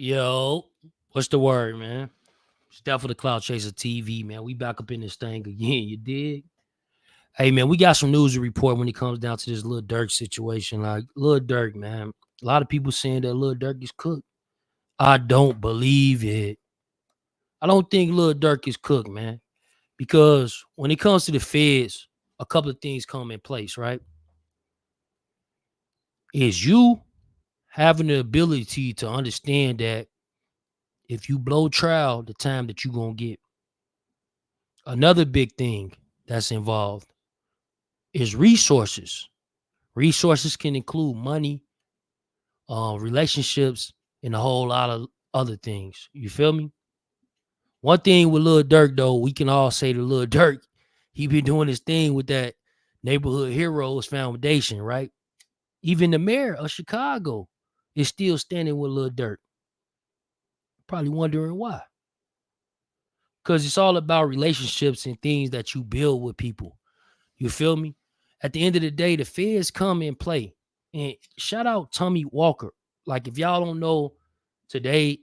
Yo, what's the word, man? Step for the Cloud Chaser TV, man. We back up in this thing again, you dig? Hey, man, we got some news to report when it comes down to this Lil Durk situation. Like, Lil Durk, man, a lot of people saying that Lil Durk is cooked. I don't believe it. I don't think Lil Durk is cooked, man, because when it comes to the feds, a couple of things come in place, right? Is you having the ability to understand that if you blow trial, the time that you're going to get. Another big thing that's involved is resources. Resources can include money, relationships, and a whole lot of other things. You feel me? One thing with Lil Durk, though, we can all say to Lil Durk, he been doing his thing with that Neighborhood Heroes Foundation, right? Even the mayor of Chicago is still standing with Lil Durk. Probably wondering why. Because it's all about relationships and things that you build with people. You feel me? At the end of the day, the feds come and play. And shout out Tommy Walker. Like, if y'all don't know, today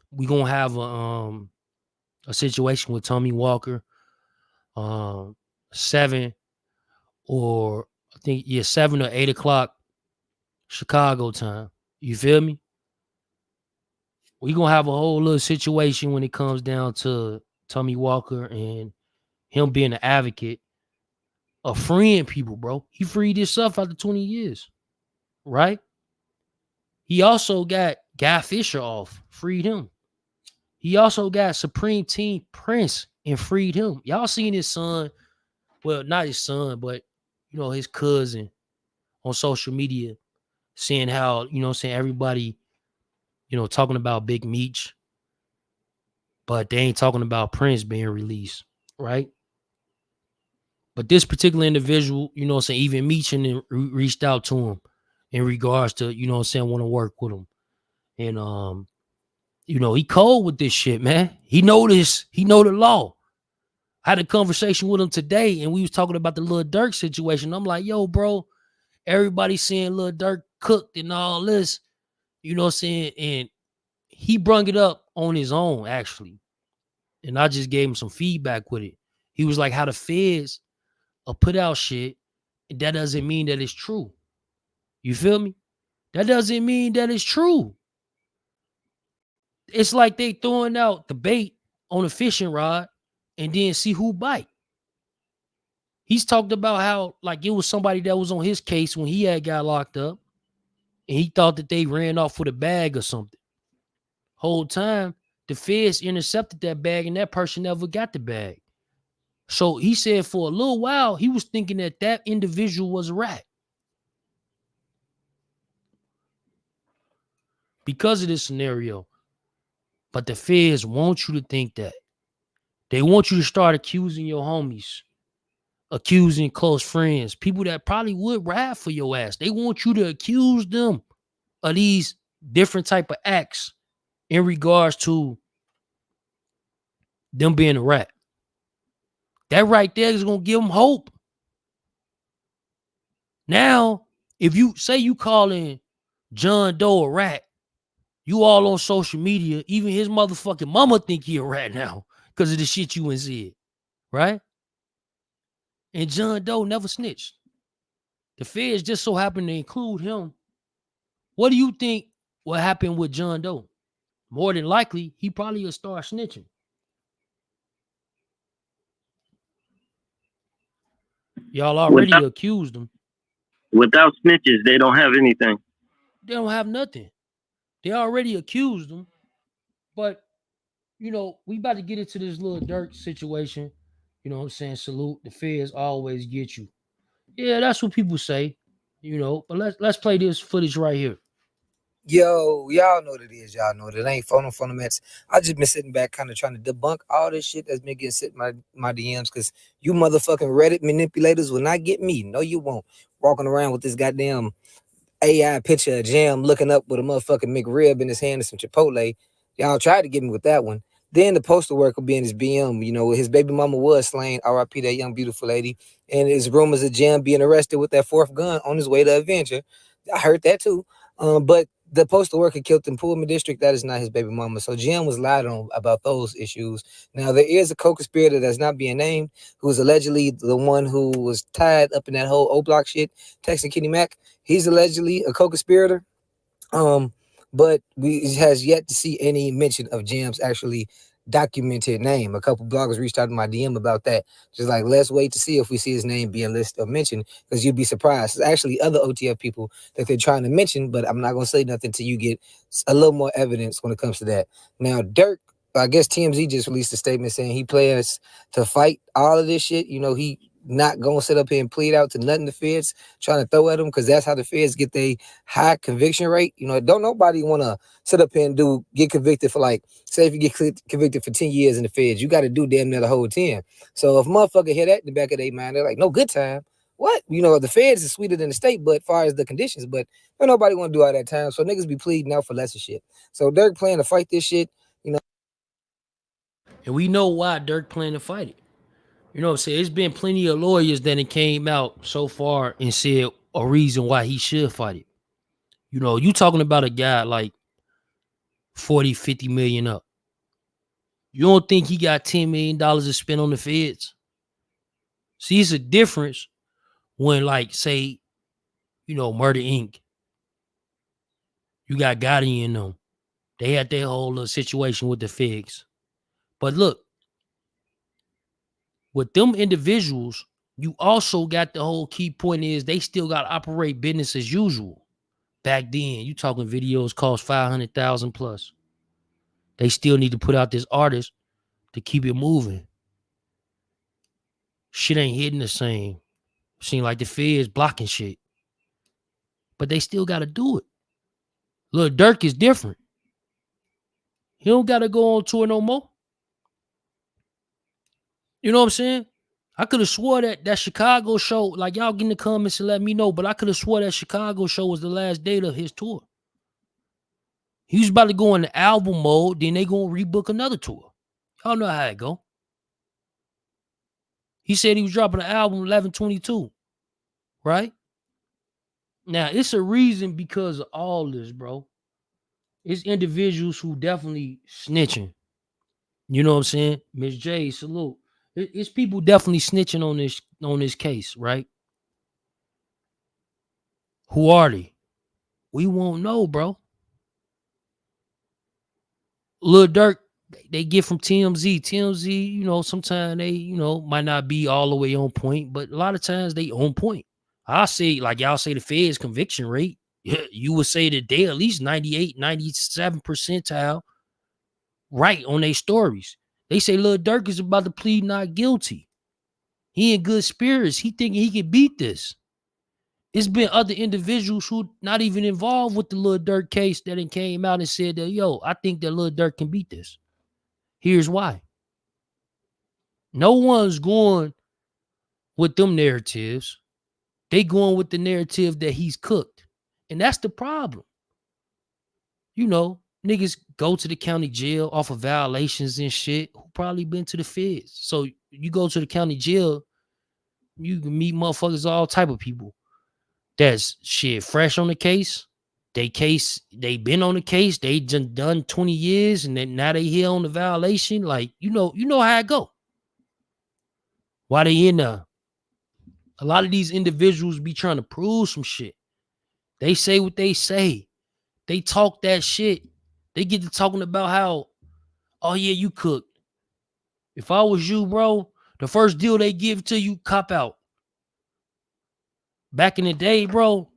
we gonna have a situation with Tommy Walker. 7 or I think 7 or 8 o'clock Chicago time. You feel me? We gonna have a whole little situation when it comes down to Tommy Walker and him being an advocate of freeing people, bro. He freed himself after 20 years, right? He also got Guy Fisher off, freed him. He also got Supreme Team Prince and freed him. Y'all seen his son, well, not his son, but, his cousin on social media saying how, saying everybody, talking about Big Meech, but they ain't talking about Prince being released, right? But this particular individual, saying even Meech and reached out to him in regards to, saying want to work with him. And he cold with this shit, man. He know this. He know the law. I had a conversation with him today, and we was talking about the Lil Durk situation. I'm like, yo, bro, everybody saying Lil Durk cooked and all this, you know what I'm saying? And he brung it up on his own, actually. And I just gave him some feedback with it. He was like, how the feds put out shit, and that doesn't mean that it's true. You feel me? That doesn't mean that it's true. It's like they throwing out the bait on a fishing rod and then see who bite. He's talked about how like it was somebody that was on his case when he had got locked up, and he thought that they ran off with a bag or something. Whole time, the feds intercepted that bag and that person never got the bag. So he said for a little while, he was thinking that that individual was a rat. Because of this scenario. But the feds want you to think that. They want you to start accusing your homies, accusing close friends, people that probably would ride for your ass. They want you to accuse them of these different type of acts in regards to them being a rat. That right there is going to give them hope. Now, if you say you calling John Doe a rat, you all on social media, even his motherfucking mama think he a rat now because of the shit you and said, right? And John Doe never snitched. The feds just so happen to include him. What do you think will happen with John Doe? More than likely, he probably will start snitching. Y'all already accused him. Without snitches, they don't have anything. They don't have nothing. They already accused him. But, we about to get into this Lil Durk situation. You know what I'm saying? Salute. The feds always get you. Yeah, that's what people say. But let's play this footage right here. Yo, y'all know what it is. Y'all know it ain't phone fundaments. I just been sitting back kind of trying to debunk all this shit that's been getting sent in my DMs because you motherfucking Reddit manipulators will not get me. No, you won't. Walking around with this goddamn AI picture of Jam looking up with a motherfucking McRib in his hand and some Chipotle. Y'all tried to get me with that one. Then the postal worker being his BM, his baby mama was slain, RIP that young beautiful lady. And his rumors of Jam being arrested with that fourth gun on his way to Adventure. I heard that too. But the postal worker killed in Pullman District, that is not his baby mama. So Jim was lied on about those issues. Now, there is a co-conspirator that's not being named, who is allegedly the one who was tied up in that whole O-Block shit, texting Kitty Mac. He's allegedly a co-conspirator. But we has yet to see any mention of Jim's actually documented name. A couple bloggers reached out to my DM about that. Just like, let's wait to see if we see his name being listed or mentioned, because you'd be surprised. There's actually other OTF people that they're trying to mention, but I'm not gonna say nothing till you get a little more evidence when it comes to that. Now, Durk, I guess TMZ just released a statement saying he plans to fight all of this shit. You know, he not gonna sit up here and plead out to nothing the feds trying to throw at him, because that's how the feds get their high conviction rate. You know, don't nobody want to sit up here and get convicted for, like, say if you get convicted for 10 years in the feds, you got to do damn near the whole 10. So if motherfucker hear that in the back of their mind, they're like, no, good time. What? You know, the feds is sweeter than the state, but as far as the conditions, but don't nobody want to do all that time. So niggas be pleading out for lesser shit. So Durk plan to fight this shit, you know. And we know why Durk planned to fight it. You know what I'm saying? There's been plenty of lawyers that it came out so far and said a reason why he should fight it. You know, you talking about a guy like 40, 50 million up. You don't think he got $10 million to spend on the feds? See, it's a difference when, like, say, you know, Murder Inc. You got Gotti in them. They had their whole little situation with the feds. But look, with them individuals, you also got the whole key point is they still got to operate business as usual. Back then, you talking videos cost 500,000 plus. They still need to put out this artist to keep it moving. Shit ain't hitting the same. Seem like the feds blocking shit. But they still got to do it. Lil Durk is different. He don't got to go on tour no more. You know what I'm saying? I could have swore that Chicago show, like, y'all get in the comments and let me know, but I could have swore that Chicago show was the last date of his tour. He was about to go into album mode, then they gonna rebook another tour. Y'all know how it go. He said he was dropping the album 11/22, right? Now, it's a reason because of all this, bro. It's individuals who definitely snitching. You know what I'm saying? Miss J, salute. It's people definitely snitching on this case, right? Who are they? We won't know, bro. Lil Durk, they get from TMZ. TMZ, you know, sometimes they, you know, might not be all the way on point, but a lot of times they on point. I say, like y'all say, the Fed's conviction rate, you would say that they at least 98, 97 percentile right on their stories. They say Lil Durk is about to plead not guilty. He in good spirits. He thinking he can beat this. It's been other individuals who not even involved with the Lil Durk case that came out and said that, yo, I think that Lil Durk can beat this. Here's why. No one's going with them narratives. They going with the narrative that he's cooked. And that's the problem. You know, niggas go to the county jail off of violations and shit who probably been to the feds. So you go to the county jail, you can meet motherfuckers, all type of people. That's shit fresh on the case. They been on the case. They just done 20 years and then now they here on the violation. Like, you know how it go. Why they in there? A lot of these individuals be trying to prove some shit. They say what they say. They talk that shit. They get to talking about how, oh yeah, you cooked. If I was you, bro, the first deal they give to you, cop out. Back in the day, bro,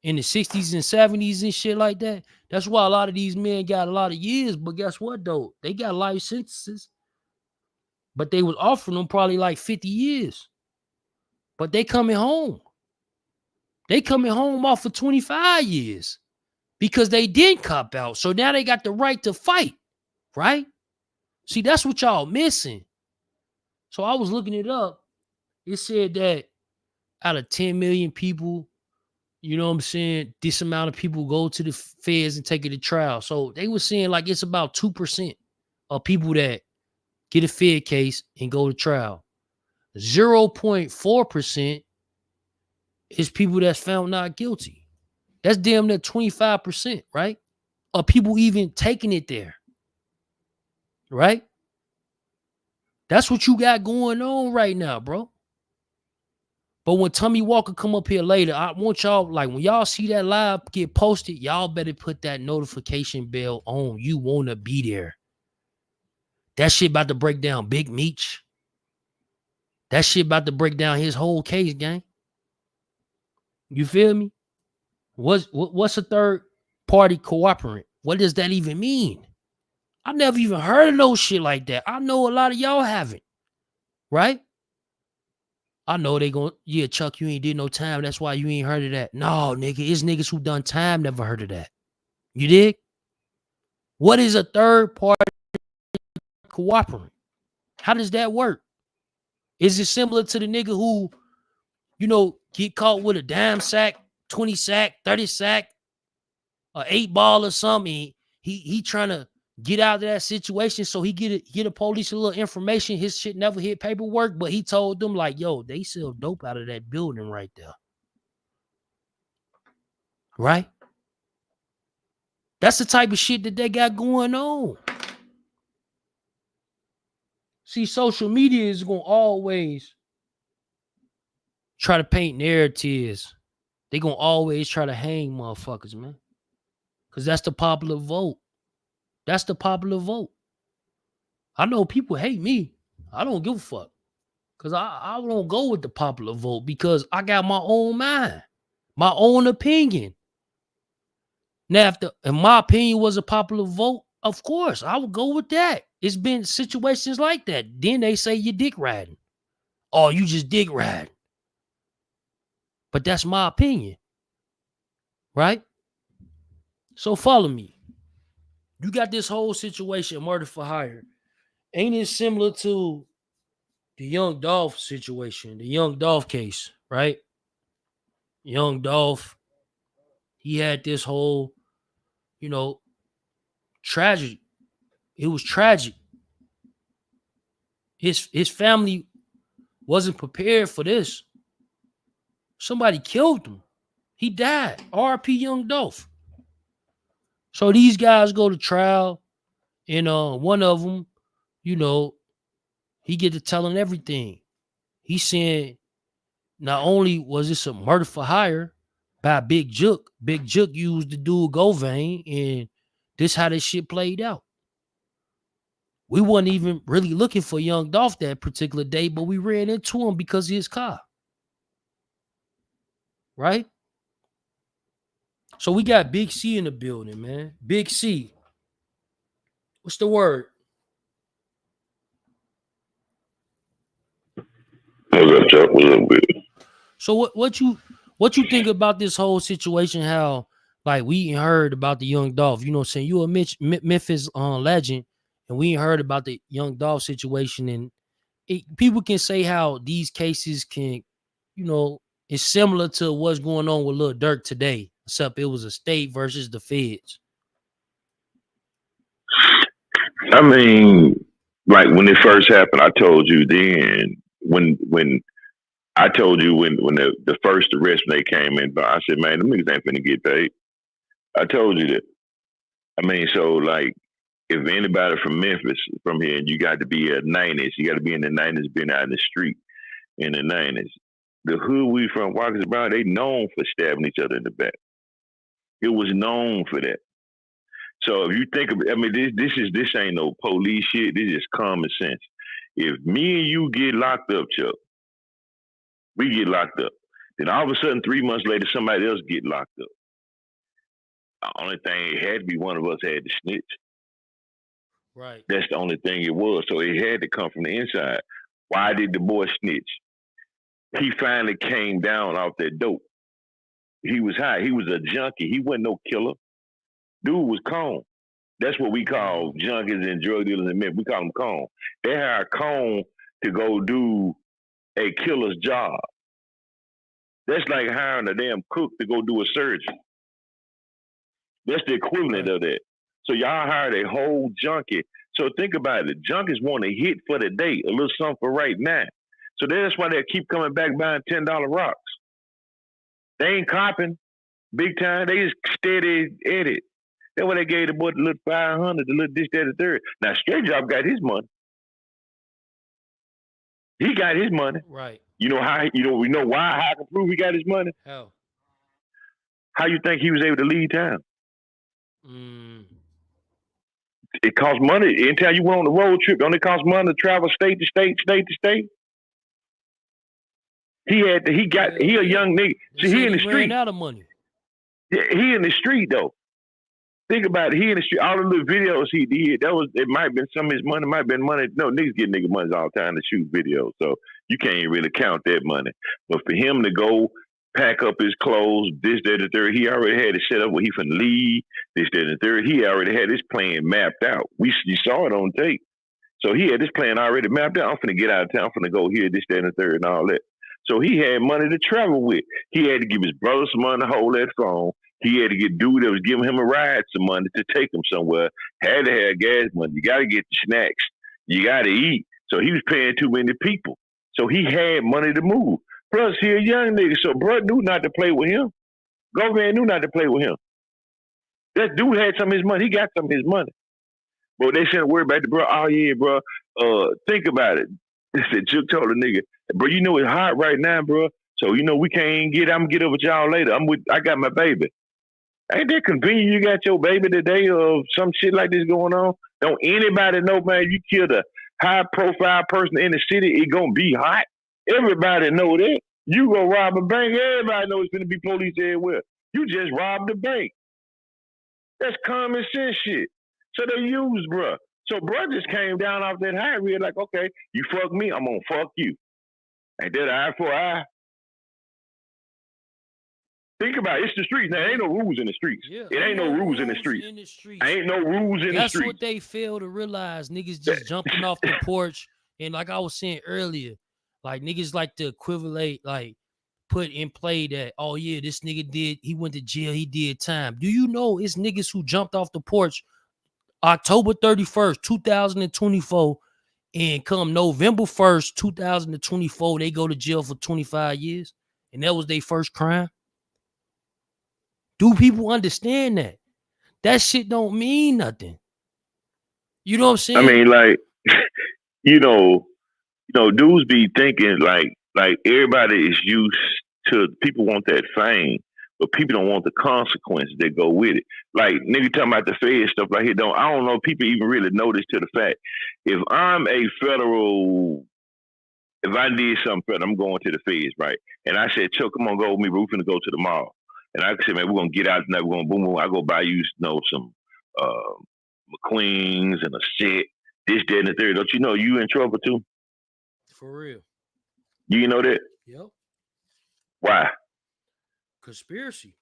in the 60s and 70s and shit like that, that's why a lot of these men got a lot of years. But guess what, though? They got life sentences. But they was offering them probably like 50 years. But they coming home. They coming home off for 25 years because they did cop out. So now they got the right to fight, right? See, that's what y'all missing. So I was looking it up. It said that out of 10 million people, you know what I'm saying, this amount of people go to the feds and take it to trial. So they were saying like it's about 2% of people that get a Fed case and go to trial. 0.4% is people that's found not guilty. That's damn near 25%, right? are people even taking it there? Right? That's what you got going on right now, bro. But when Tommy Walker come up here later, I want y'all, like, when y'all see that live get posted, y'all better put that notification bell on. You want to be there. That shit about to break down Big Meech. That shit about to break down his whole case, gang. You feel me? What's a third party cooperant? What does that even mean? I never even heard of no shit like that. I know a lot of y'all haven't, right? I know they going, yeah, Chuck, you ain't did no time. That's why you ain't heard of that. No, nigga, it's niggas who done time never heard of that. You dig? What is a third party cooperant? How does that work? Is it similar to the nigga who, get caught with a dime sack, 20 sack, 30 sack, a 8 ball or something? He trying to get out of that situation, so he get a police a little information. His shit never hit paperwork, but he told them, like, yo, they sell dope out of that building right there. Right? That's the type of shit that they got going on. See, social media is going to always try to paint narratives. They going to always try to hang motherfuckers, man. Because that's the popular vote. That's the popular vote. I know people hate me. I don't give a fuck. Because I don't go with the popular vote because I got my own mind, my own opinion. Now, if my opinion was a popular vote, of course, I would go with that. It's been situations like that. Then they say you're dick riding. Oh, you just dick riding. But that's my opinion. Right? So follow me. You got this whole situation, murder for hire. Ain't it similar to the Young Dolph situation, the Young Dolph case, right? Young Dolph, he had this whole, tragedy. It was tragic. His family wasn't prepared for this. Somebody killed him. He died. R.I.P. Young Dolph. So these guys go to trial, and one of them, he get to telling everything. He's saying not only was this a murder for hire by Big Jook used the dude Govain, and this how this shit played out. We wasn't even really looking for Young Dolph that particular day, but we ran into him because of his car. Right? So we got Big C in the building, man. Big C. What's the word? What's up, Chuck? What's up, good? So what you think about this whole situation? How, like, we ain't heard about the Young Dolph? You know what I'm saying? You a Memphis legend, and we ain't heard about the Young Dolph situation. And people can say how these cases can, it's similar to what's going on with Lil Durk today, except it was a state versus the feds. I mean, like when it first happened, I told you then when I told you when the first arrest when they came in, I said, man, them niggas ain't finna get paid. I told you that. I mean, so like if anybody from Memphis from here, and you got to be a 90s, you got to be in the 90s, being out in the street in the 90s. The hood we from, Walkers Brown, they known for stabbing each other in the back. It was known for that. So if you think of, I mean, this ain't no police shit. This is common sense. If me and you get locked up, Chuck, we get locked up. Then all of a sudden, 3 months later, somebody else get locked up. The only thing, it had to be one of us had to snitch. Right. That's the only thing it was. So it had to come from the inside. Why did the boy snitch? He finally came down off that dope. He was high. He was a junkie. He wasn't no killer. Dude was Cone. That's what we call junkies and drug dealers and men. We call them Cone. They hired Cone to go do a killer's job. That's like hiring a damn cook to go do a surgery. That's the equivalent of that. So y'all hired a whole junkie. So think about it. Junkies want to hit for the day, a little something for right now. So that's why they keep coming back buying $10 rocks. They ain't copping big time. They just steady at it. That's why they gave the boy the little 500, the little this, that, and third. Now Straight Job got his money. He got his money. Right. You know how? We know why. How I can prove he got his money? How? How you think he was able to leave town? It costs money. Anytime you went on the road trip, don't it cost money to travel state to state, state to state? He a young nigga. See, he in the street. Ran out of money. Yeah, he in the street though. Think about it. He in the street. All the little videos he did, it might have been some of his money, might have been money. No, niggas get nigga money all the time to shoot videos, so you can't really count that money. But for him to go pack up his clothes, this, that, and the third, he already had it set up where he finna leave, this, that, and the third. He already had his plan mapped out. You saw it on tape. So he had this plan already mapped out. I'm finna get out of town, I'm finna go here, this, that, and the third, and all that. So he had money to travel with. He had to give his brother some money to hold that phone. He had to get dude that was giving him a ride some money to take him somewhere. Had to have gas money. You got to get the snacks. You got to eat. So he was paying too many people. So he had money to move. Plus, he a young nigga. So bro knew not to play with him. Government knew not to play with him. That dude had some of his money. He got some of his money. But they shouldn't worry about the bro. Oh, yeah, bro. Think about it. They said, Juke told the nigga, bro, you know it's hot right now, bro. So, we can't I'm going to get up with y'all later. I got my baby. Ain't that convenient you got your baby today or some shit like this going on? Don't anybody know, man, you killed a high-profile person in the city, it going to be hot? Everybody know that. You go rob a bank, everybody knows it's going to be police everywhere. You just robbed the bank. That's common sense shit. So they used bruh. So bruh just came down off that high real like, okay, you fuck me, I'm going to fuck you. Ain't that eye for eye? Think about it. It's the streets. Now, ain't no rules in the streets. Yeah, it ain't no rules in the streets. Ain't no rules in the streets. That's what they fail to realize. Niggas just jumping off the porch. And like I was saying earlier, like niggas like to equivalent, like put in play that, oh yeah, this nigga he went to jail, he did time. Do you know it's niggas who jumped off the porch October 31st, 2024, and come November 1st, 2024, they go to jail for 25 years. And that was their first crime. Do people understand that? That shit don't mean nothing. You know what I'm saying? I mean, like, dudes be thinking like everybody is used to, people want that fame, but people don't want the consequences that go with it. Like, nigga talking about the FEDS stuff like I don't know if people even really notice to the fact, if I'm a federal, if I did something federal, I'm going to the FEDS, right? And I said, Chuck, come on, go with me, we're finna go to the mall. And I said, man, we're going to get out tonight. We're going to boom, boom. I go buy you, some McQueens and a set, this, that, and the third. Don't you know you in trouble too? For real. You know that? Yep. Why? Conspiracy.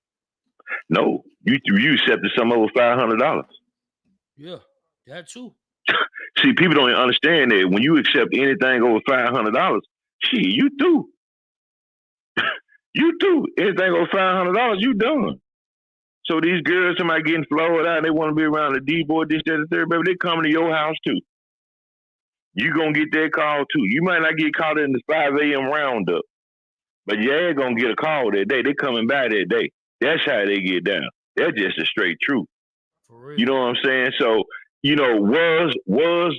No. You accepted some over $500. Yeah, that too. See, people don't understand that when you accept anything over $500, shit, you through. You too. Anything over $500, you done. So these girls, somebody getting flowed out, they want to be around the D-boy, this, that, and the third, baby, they coming to your house too. You gonna get that call too. You might not get caught in the 5 a.m. roundup, but you're gonna get a call that day. They coming by that day. That's how they get down. That's just a straight truth. For real. You know what I'm saying? So, was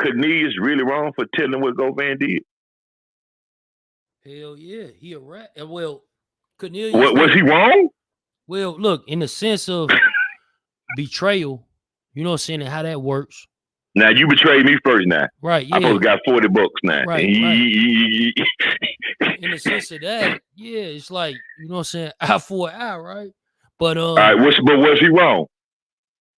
Cornelius really wrong for telling what Govan did? Hell yeah, he a rat. Well, Cornelius. Was he wrong? Well, look, in the sense of betrayal, you know what I'm saying, and how that works. Now you betrayed me first now. Right, yeah. I supposed to got $40 now. Right. In the sense of that, yeah, it's like, you know what I'm saying, eye for an eye, right? But all right, but was he wrong?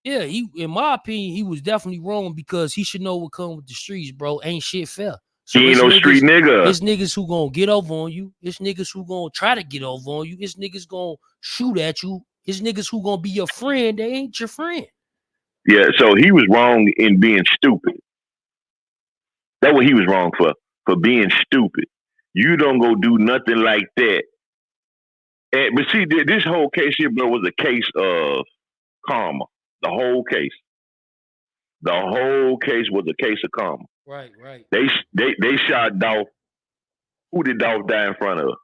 Yeah, in my opinion, he was definitely wrong because he should know what comes with the streets, bro. Ain't shit fair. So he ain't no street nigga. It's niggas who gonna get over on you. It's niggas who gonna try to get over on you. It's niggas gonna shoot at you. It's niggas who gonna be your friend. They ain't your friend. Yeah, so he was wrong in being stupid. That's what he was wrong for being stupid. You don't go do nothing like that. But see, this whole case here, bro, was a case of karma. The whole case. The whole case was a case of karma. Right. They shot Dolph. Who did Dolph die in front of?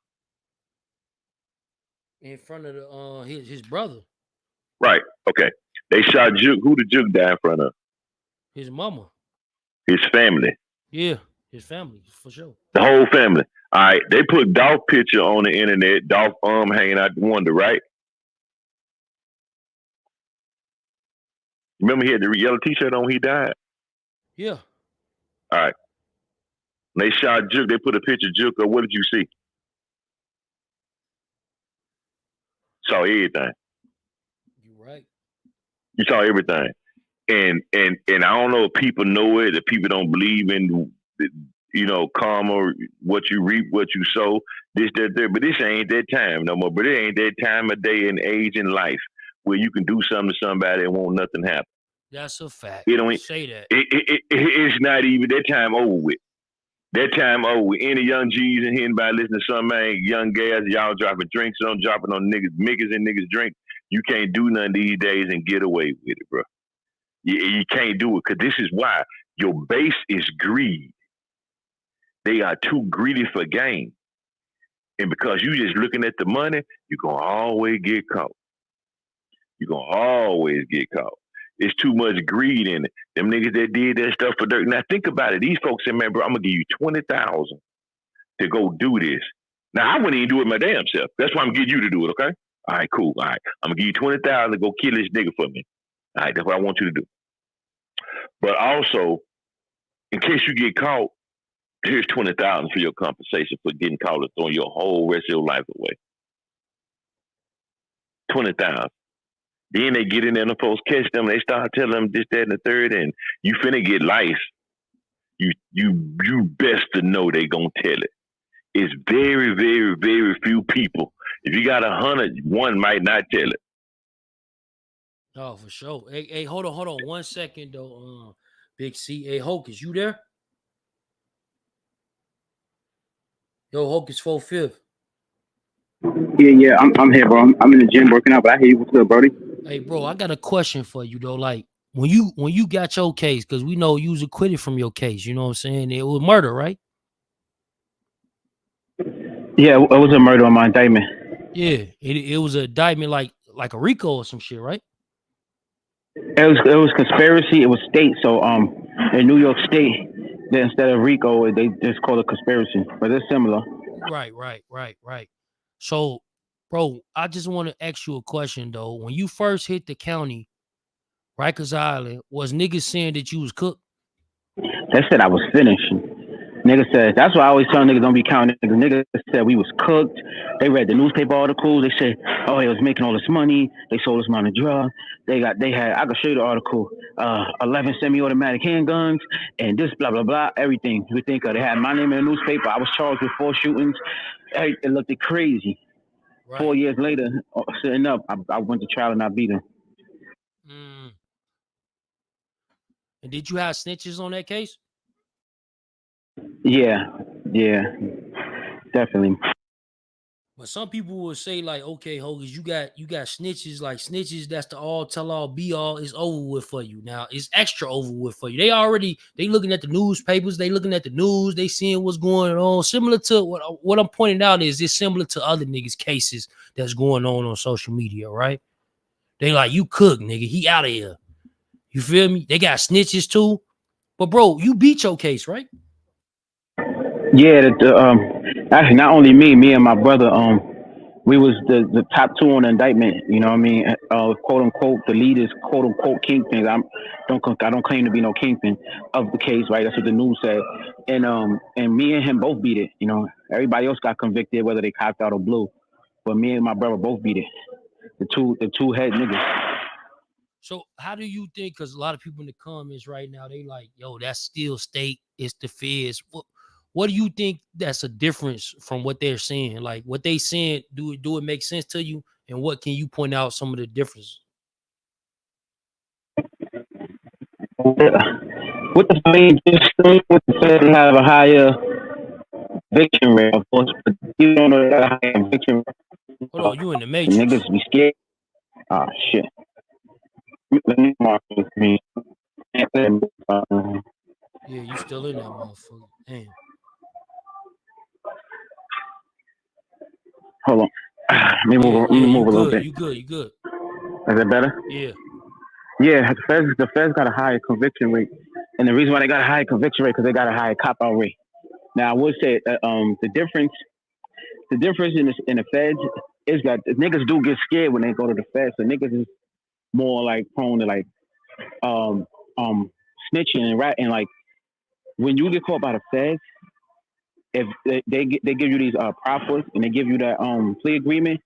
in front of the his brother, Right. Okay. They shot Juke. Who did Juke die in front of? his mama. His family. Yeah, his family for sure. The whole family. All right. They put Dolph picture on the internet. Dolph hanging out the window, right? Remember he had the yellow T-shirt on when he died? Yeah. All right. When they shot Juke, they put a picture of Juke. What did you see? Saw everything. You right. You saw everything. And I don't know if people know it, if people don't believe in, karma, what you reap, what you sow, this, that, there. But this ain't that time no more. But it ain't that time of day and age in life where you can do something to somebody and won't nothing happen. That's a fact. It don't Say that. It's not even that time over with. That time over with. Any young G's in here, anybody listening to something, man, young guys, y'all dropping drinks on, dropping on niggas, and niggas drink. You can't do nothing these days and get away with it, bro. You can't do it because this is why your base is greed. They are too greedy for gain. And because you just looking at the money, you're going to always get caught. You're going to always get caught. It's too much greed in it. Them niggas that did that stuff for Durk. Now think about it. These folks say, man, bro, I'm going to give you $20,000 to go do this. Now, I wouldn't even do it my damn self. That's why I'm getting you to do it, okay? All right, cool. All right. I'm going to give you $20,000 to go kill this nigga for me. All right, that's what I want you to do. But also, in case you get caught, here's $20,000 for your compensation for getting caught and throwing your whole rest of your life away. $20,000. Then they get in there and the folks catch them. They start telling them this, that, and the third, and you finna get life. You best to know they gonna tell it. It's very, very, very few people. If you got 100, one might not tell it. Oh, for sure. Hey, hold on 1 second though. Big C. Hey, Hocus, you there? Yo, Hocus 4/5. Yeah, I'm here, bro. I'm in the gym working out, but I hear you. What's good, Brody? Hey, bro, I got a question for you though. Like when you got your case, because we know you was acquitted from your case. You know what I'm saying? It was murder, right? Yeah, it was a murder on my indictment. Yeah, it was an indictment like a RICO or some shit, right? It was conspiracy. It was state. So in New York State, instead of RICO, they just call it conspiracy, but it's similar. Right. So, bro, I just want to ask you a question though. When you first hit the county, Rikers Island, was niggas saying that you was cooked? They said I was finished. Niggas said, that's why I always tell niggas don't be counting. Niggas said we was cooked. They read the newspaper articles. They said, oh, they was making all this money. They sold us money drugs. I could show you the article, 11 semi-automatic handguns and this blah, blah, blah, everything. You think they had my name in the newspaper. I was charged with 4 shootings. It looked crazy. Right. 4 years later, sitting up, I went to trial and I beat him. And did you have snitches on that case? Yeah, definitely. But some people will say like, okay, Hogan, you got snitches, like snitches. That's the all tell all be all. It's over with for you now. It's extra over with for you. They looking at the newspapers. They looking at the news. They seeing what's going on. Similar to what I'm pointing out is it's similar to other niggas cases that's going on social media, right? They like, you cook, nigga. He out of here. You feel me? They got snitches too. But bro, you beat your case, right? Yeah, actually not only me and my brother, we was the top 2 on the indictment. You know what I mean? Quote unquote, the leaders, quote unquote, kingpins. I don't claim to be no kingpin of the case, right? That's what the news said. And me and him both beat it. You know, everybody else got convicted, whether they copped out or blue, but me and my brother both beat it. The two head niggas. So how do you think, because a lot of people in the comments right now, they like, yo, that's still state, it's the feds. What do you think that's a difference from what they're saying? Like what they saying, do it make sense to you? And what can you point out some of the differences? With the main they have a higher conviction rate, of course, but you don't know they got a higher conviction rate. Hold on, you in the matrix. Niggas be scared. Oh shit. Let me mark with me. Yeah, you still in that motherfucker. Damn. Hold on. Let me move a little bit. You good. Is that better? Yeah. Yeah, the feds got a higher conviction rate, and the reason why they got a higher conviction rate because they got a higher cop out rate. Now I would say the difference in the feds is that niggas do get scared when they go to the feds. So niggas is more like prone to like um snitching and rat and like when you get caught by the feds, if they give you these proffers and they give you that plea agreement,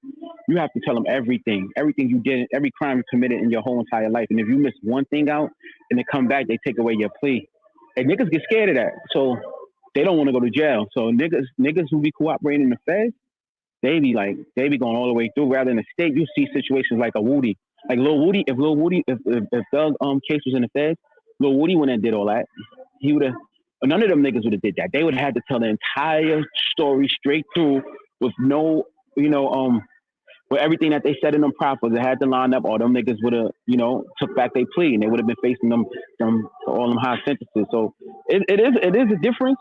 you have to tell them everything you did, every crime you committed in your whole entire life. And if you miss one thing out and they come back, they take away your plea. And niggas get scared of that, so they don't want to go to jail. So niggas who be cooperating in the feds, they be going all the way through. Rather in the state, you see situations like a Woody, like Lil Woody. If Doug case was in the feds, Lil Woody wouldn't have did all that. He would have. None of them niggas would have did that. They would have had to tell the entire story straight through with no, with everything that they said in them proffers. They had to line up. All them niggas would have, took back their plea, and they would have been facing them for all them high sentences. So it is a difference.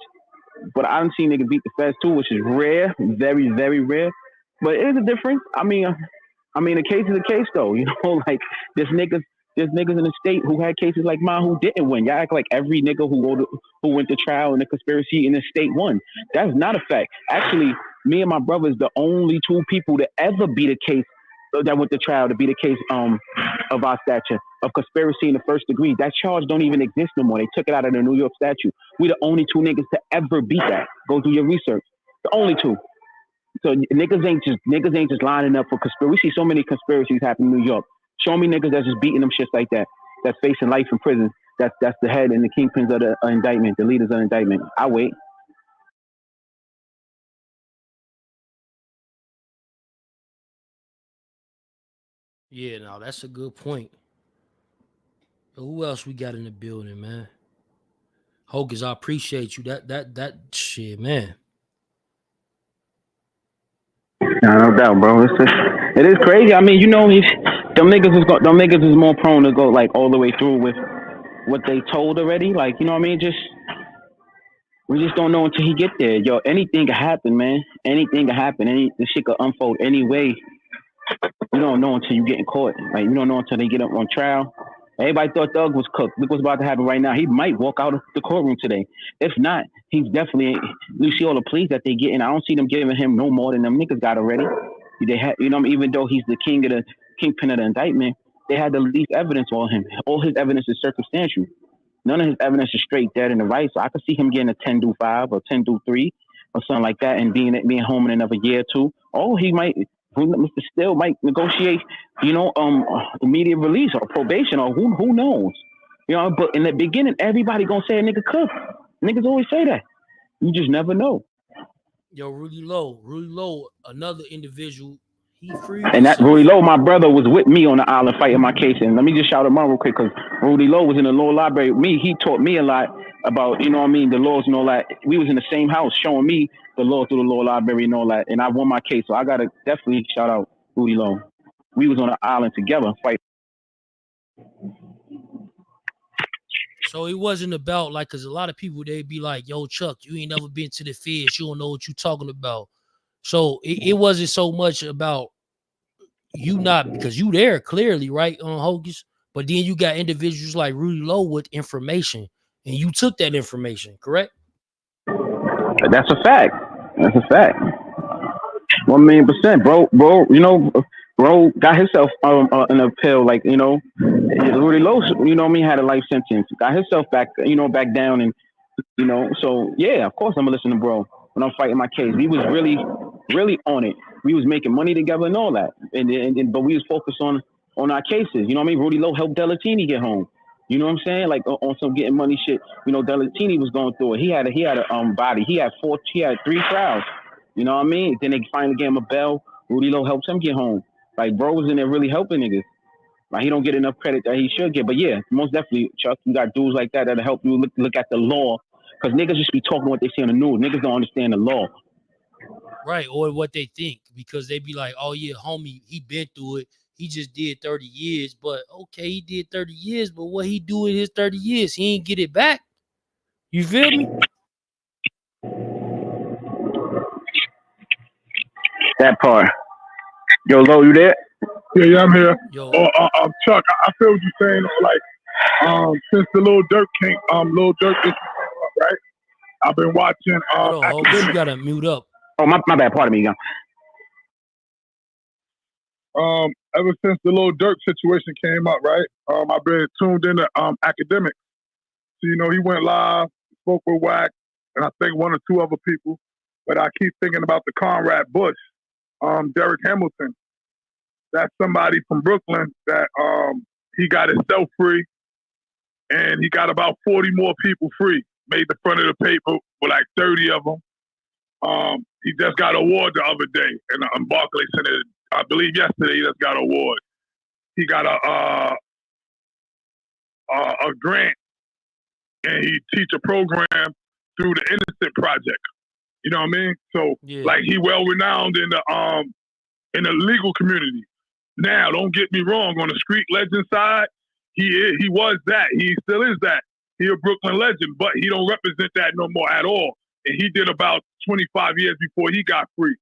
But I've seen niggas beat the feds too, which is rare, very, very rare. But it is a difference. I mean, a case is a case though. Like there's niggas in the state who had cases like mine who didn't win. Y'all act like every nigga who went to trial in the conspiracy in the state won. That's not a fact. Actually, me and my brother is the only two people to ever beat a case that went to trial to beat a case of our stature of conspiracy in the first degree. That charge don't even exist no more. They took it out of the New York statute. We the only two niggas to ever beat that. Go do your research. The only two. So niggas ain't just lining up for conspiracy. We see so many conspiracies happen in New York. Show me niggas that's just beating them shits like that. That's facing life in prison. That's the head and the kingpins of the indictment, the leaders of the indictment. I wait. Yeah, no, that's a good point. Who else we got in the building, man? Hocus, I appreciate you. That shit, man. No doubt, bro. It is crazy. I mean, them niggas is more prone to go like all the way through with what they told already. Like, you know what I mean? We just don't know until he get there. Yo, anything can happen, man. Anything can happen. This shit could unfold any way. You don't know until you getting caught. Like, you don't know until they get up on trial. Everybody thought Doug was cooked. Look what's about to happen right now. He might walk out of the courtroom today. If not, he's definitely. You see all the pleas that they getting. I don't see them giving him no more than them niggas got already. They had, even though he's the kingpin of the indictment, they had the least evidence on him. All his evidence is circumstantial. None of his evidence is straight dead in the right. So I could see him getting a 10-5 or 10-3 or something like that, and being home in another year or two. Oh, he might. Mr. Still might negotiate, immediate release or probation or who knows, But in the beginning, everybody gonna say a nigga cooked. Niggas always say that. You just never know. Yo, Rudy Lowe, another individual. He freed And that himself. Rudy Lowe, my brother, was with me on the island fighting my case. And let me just shout him out real quick because Rudy Lowe was in the law library with me. He taught me a lot about, the laws and all that. We was in the same house showing me the law through the law library and all that. And I won my case. So I got to definitely shout out Rudy Lowe. We was on the island together fighting. So it wasn't about like, because a lot of people, they'd be like, yo, Chuck, you ain't never been to the feds. You don't know what you talking about. So it wasn't so much about you not, because you there clearly, right, on Hocus. But then you got individuals like Rudy Lowe with information, and you took that information, correct? That's a fact. 1,000,000%, bro. Bro got himself in a pill, like, Rudy Lowe, had a life sentence. Got himself back, back down, and so yeah, of course I'm gonna listen to bro when I'm fighting my case. We was really, really on it. We was making money together and all that, but we was focused on our cases. You know what I mean? Rudy Lowe helped Delatini get home. You know what I'm saying? Like on some getting money shit. Delatini was going through it. He had a body. He had 3 trials. You know what I mean? Then they finally gave him a bail. Rudy Lowe helped him get home. Like bro was in there really helping niggas. Like he don't get enough credit that he should get. But yeah, most definitely, Chuck, you got dudes like that that'll help you look at the law. Because niggas just be talking what they see on the news. Niggas don't understand the law. Right, or what they think, because they be like, oh yeah, homie, he been through it. He just did 30 years. But okay, he did 30 years, but what he do in his 30 years? He ain't get it back. You feel me? That part. Yo, Lo, you there? Yeah, I'm here. Yo, Chuck, I feel what you're saying. Like, since the Lil Durk issue came up, right? I've been watching hold on, Hobus, you Academic. gotta mute up. Oh, my bad. Pardon me, young. Ever since the Lil Durk situation came up, right? I've been tuned into Academic. So, you know, he went live, spoke with Wack, and I think one or two other people. But I keep thinking about the Conrad Bush, Derek Hamilton. That's somebody from Brooklyn that he got himself free, and he got about 40 more people free. Made the front of the paper with like 30 of them. He just got an award the other day in Barclays Center. I believe yesterday he just got an award. He got a grant, and he teach a program through the Innocent Project. You know what I mean? So like he well renowned in the legal community. Now, don't get me wrong. On the street legend side, he was that. He still is that. He a Brooklyn legend, but he don't represent that no more at all. And he did about 25 years before he got free.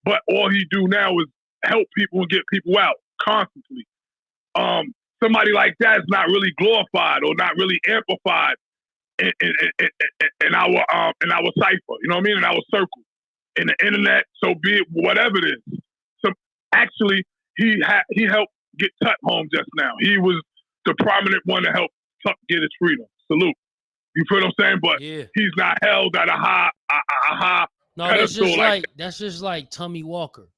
But all he do now is help people and get people out constantly. Somebody like that is not really glorified or not really amplified in our cipher. You know what I mean? In our circle, in the internet. So be it whatever it is. So actually, he helped get Tut home just now. He was the prominent one to help Tut get his freedom. Salute. You feel what I'm saying? But he's not held at a high no, that's just like Tommy Walker.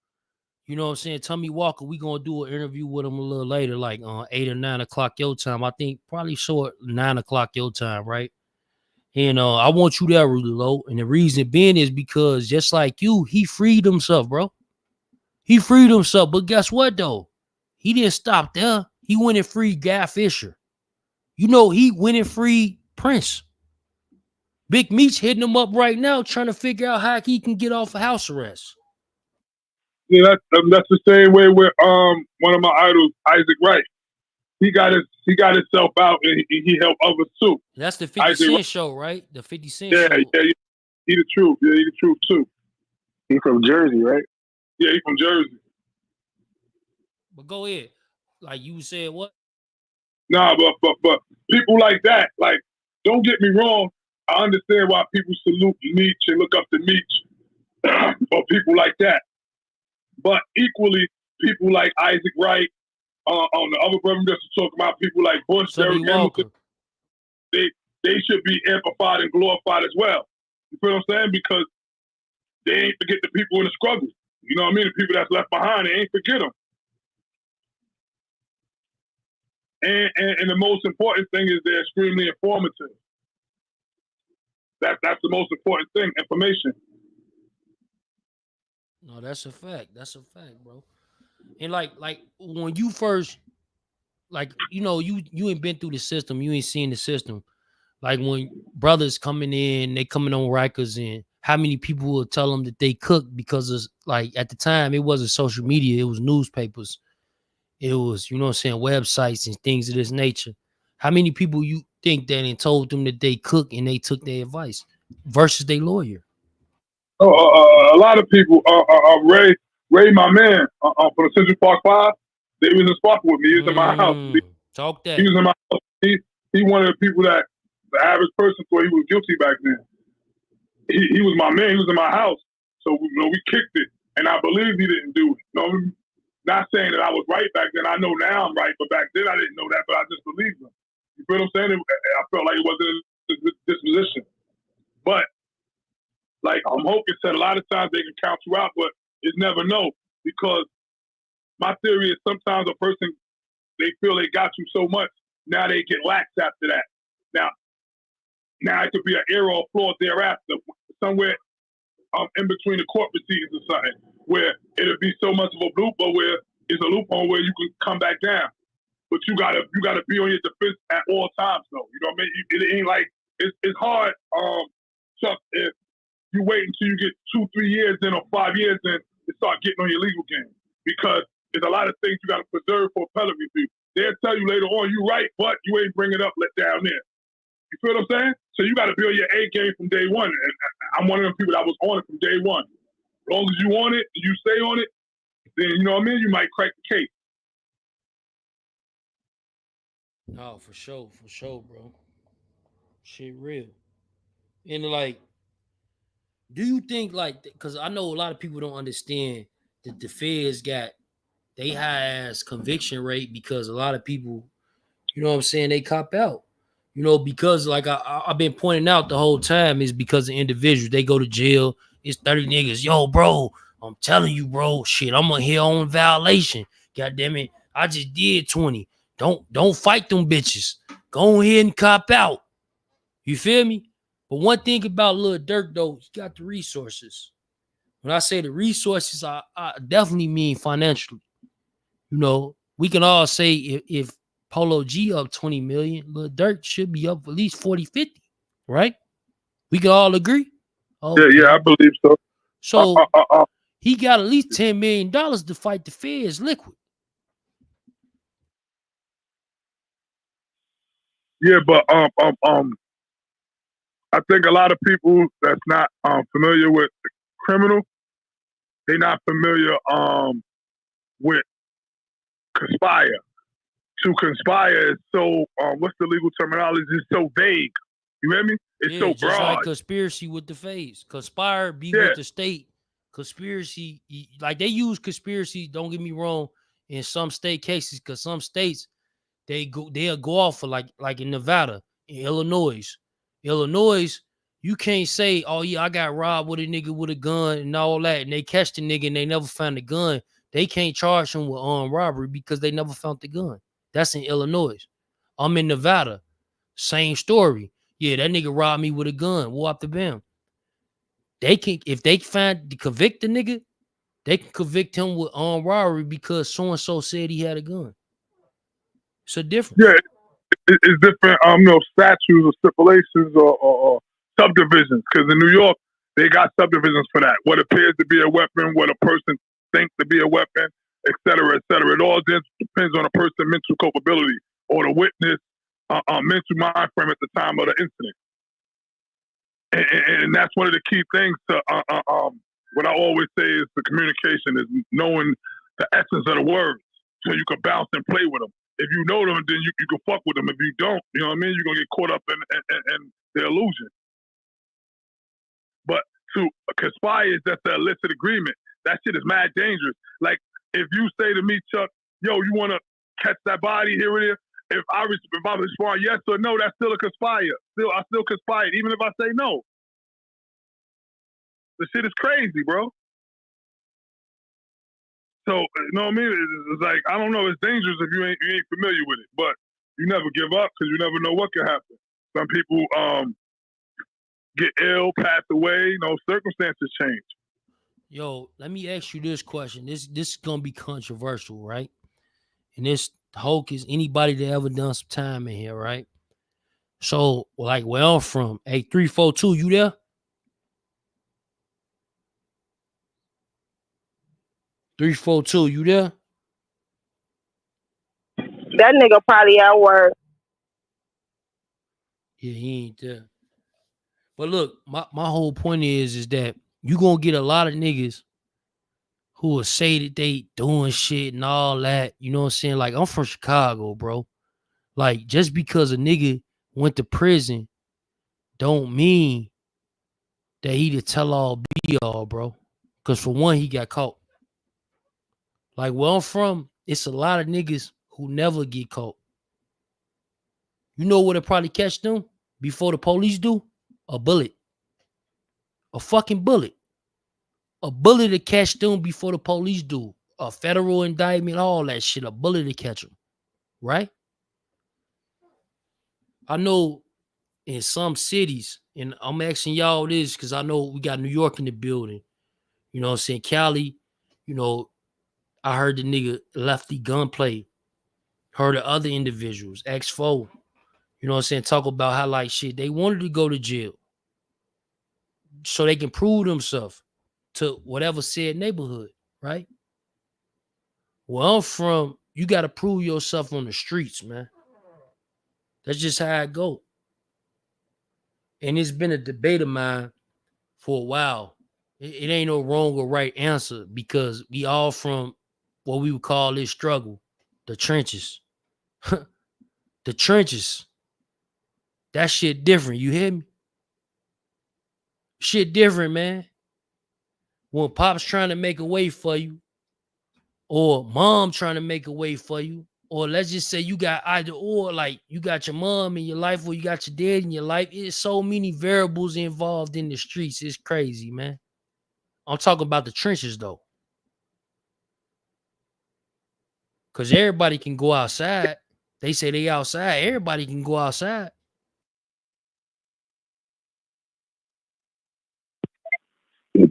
You know what I'm saying? Tommy Walker, we gonna do an interview with him a little later, like 8 or 9 o'clock your time. I think probably short 9 o'clock your time, right? And I want you there, Rudy Low. And the reason being is because just like you, he freed himself, bro. He freed himself. But guess what, though? He didn't stop there. He went and freed Guy Fisher. You know, he went and freed Prince. Big Meech hitting him up right now, trying to figure out how he can get off of house arrest. Yeah, that's the same way with one of my idols, Isaac Wright. He got himself out, and he helped others too. That's the 50 Cent show, right? The 50 Cent show. Yeah, he the truth. Yeah, he the truth too. He from Jersey, right? Yeah, he from Jersey. But go ahead. Like you said, what? Nah, but people like that, like, don't get me wrong. I understand why people salute Meech and look up to Meech, or people like that. But equally, people like Isaac Wright, on the other brother just talk about people like Bush, Derek Hamilton, they should be amplified and glorified as well. You feel what I'm saying? Because they ain't forget the people in the struggle. You know what I mean? The people that's left behind, they ain't forget them. And the most important thing is they're extremely informative. That's the most important thing, information. No, that's a fact. That's a fact, bro. And like when you first, like, you know, you ain't been through the system, you ain't seen the system. Like when brothers coming in, they coming on Rikers, and how many people will tell them that they cook because of, like, at the time it wasn't social media, it was newspapers, it was, you know what I'm saying, websites and things of this nature. How many people you think that and told them that they cook and they took their advice versus their lawyer? A lot of people, Ray, my man, from the Central Park 5, they was in Sparkle with me. He was in my house. Talk that. He was in my house. He one of the people that the average person thought he was guilty back then. He was my man. He was in my house. So, you know, we kicked it. And I believe he didn't do it. You know, not saying that I was right back then. I know now I'm right, but back then I didn't know that, but I just believed him. You feel what I'm saying? I felt like it wasn't his disposition. But, like Hogan said, a lot of times they can count you out, but it's never no. Because my theory is sometimes a person, they feel they got you so much, now they get lax after that. Now it could be an error or flaw thereafter, somewhere in between the court proceedings or something, where it'll be so much of a loophole where it's a loophole where you can come back down. But you gotta be on your defense at all times, though. You know what I mean? It ain't like it's hard, Chuck, if you wait until you get 2-3 years in or 5 years in to start getting on your legal game, because there's a lot of things you got to preserve for appellate review. They'll tell you later on, you right, but you ain't bring it up down there. You feel what I'm saying? So you got to build your A game from day one. And I'm one of them people that was on it from day one. As long as you on it, you stay on it, then you know what I mean. You might crack the case. No, for sure, bro. Shit real. And like, do you think like, because I know a lot of people don't understand that the feds got they high ass conviction rate because a lot of people, you know what I'm saying, they cop out. You know, because like I've been pointing out the whole time is because of individuals. They go to jail. It's 30 niggas. Yo, bro, I'm telling you, bro, shit, I'm gonna hear on violation. God damn it. I just did 20. Don't fight them bitches. Go ahead and cop out. You feel me? But one thing about Lil Durk, though, he got the resources. When I say the resources, I definitely mean financially. You know, we can all say if Polo G up 20 million, Lil Durk should be up at least 40, 50, right? We can all agree? Okay. Yeah, I believe so. So he got at least $10 million to fight the feds liquid. Yeah, but I think a lot of people that's not familiar with the criminal, they're not familiar with conspire. To conspire is so what's the legal terminology? It's so vague. You hear me? It's so Just broad. like conspiracy with the feds. Conspire be with the state. Conspiracy, like they use conspiracy, don't get me wrong, in some state cases, because some states they'll go off for like in Nevada, in Illinois. You can't say, oh yeah, I got robbed with a nigga with a gun and all that, and they catch the nigga and they never found the gun. They can't charge him with armed robbery because they never found the gun. That's in Illinois. I'm in Nevada. Same story. Yeah, that nigga robbed me with a gun. Whoop the bam. They can, if they convict the nigga, they can convict him with armed robbery because so and so said he had a gun. It's a difference. Yeah, it's different. Statutes or stipulations or subdivisions. Because in New York, they got subdivisions for that. What appears to be a weapon, what a person thinks to be a weapon, et cetera, et cetera. It all just depends on a person's mental culpability or the witness mental mind frame at the time of the incident. And that's one of the key things to what I always say is the communication is knowing the essence of the words so you can bounce and play with them. If you know them, then you can fuck with them. If you don't, you know what I mean? You're going to get caught up in the illusion. But to conspire is just the illicit agreement. That shit is mad dangerous. Like, if you say to me, Chuck, yo, you want to catch that body here or there? If I respond yes or no, that's still a conspire. I still conspired, even if I say no. The shit is crazy, bro. So, you know what I mean? It's like, I don't know, it's dangerous if you ain't familiar with it. But you never give up because you never know what can happen. Some people get ill, pass away, circumstances change. Yo, let me ask you this question. This is gonna be controversial, right? And this Hulk is anybody that ever done some time in here, right? So, like where I'm from, hey, 342, you there? 342, you there? That nigga probably at work. Yeah, he ain't there. But look, my whole point is that you gonna get a lot of niggas who will say that they doing shit and all that. You know what I'm saying? Like, I'm from Chicago, bro. Like, just because a nigga went to prison don't mean that he the tell all be all, bro. Because for one, he got caught. Like, where I'm from, it's a lot of niggas who never get caught. You know what it probably catch them before the police do? A bullet. A fucking bullet. A bullet to catch them before the police do. A federal indictment, all that shit. A bullet to catch them. Right? I know in some cities, and I'm asking y'all this because I know we got New York in the building. You know what I'm saying? Cali, I heard the nigga Lefty Gunplay. Heard of other individuals, X4. You know what I'm saying? Talk about how like shit, they wanted to go to jail so they can prove themselves to whatever said neighborhood, right? Where I'm from, you got to prove yourself on the streets, man. That's just how it go. And it's been a debate of mine for a while. It ain't no wrong or right answer because we all from what we would call this struggle, the trenches. The trenches. That shit different. You hear me? Shit different, man. When pop's trying to make a way for you, or mom trying to make a way for you, or let's just say you got either or, like you got your mom in your life or you got your dad in your life. It's so many variables involved in the streets. It's crazy, man. I'm talking about the trenches though. Cause everybody can go outside. They say they outside. Everybody can go outside.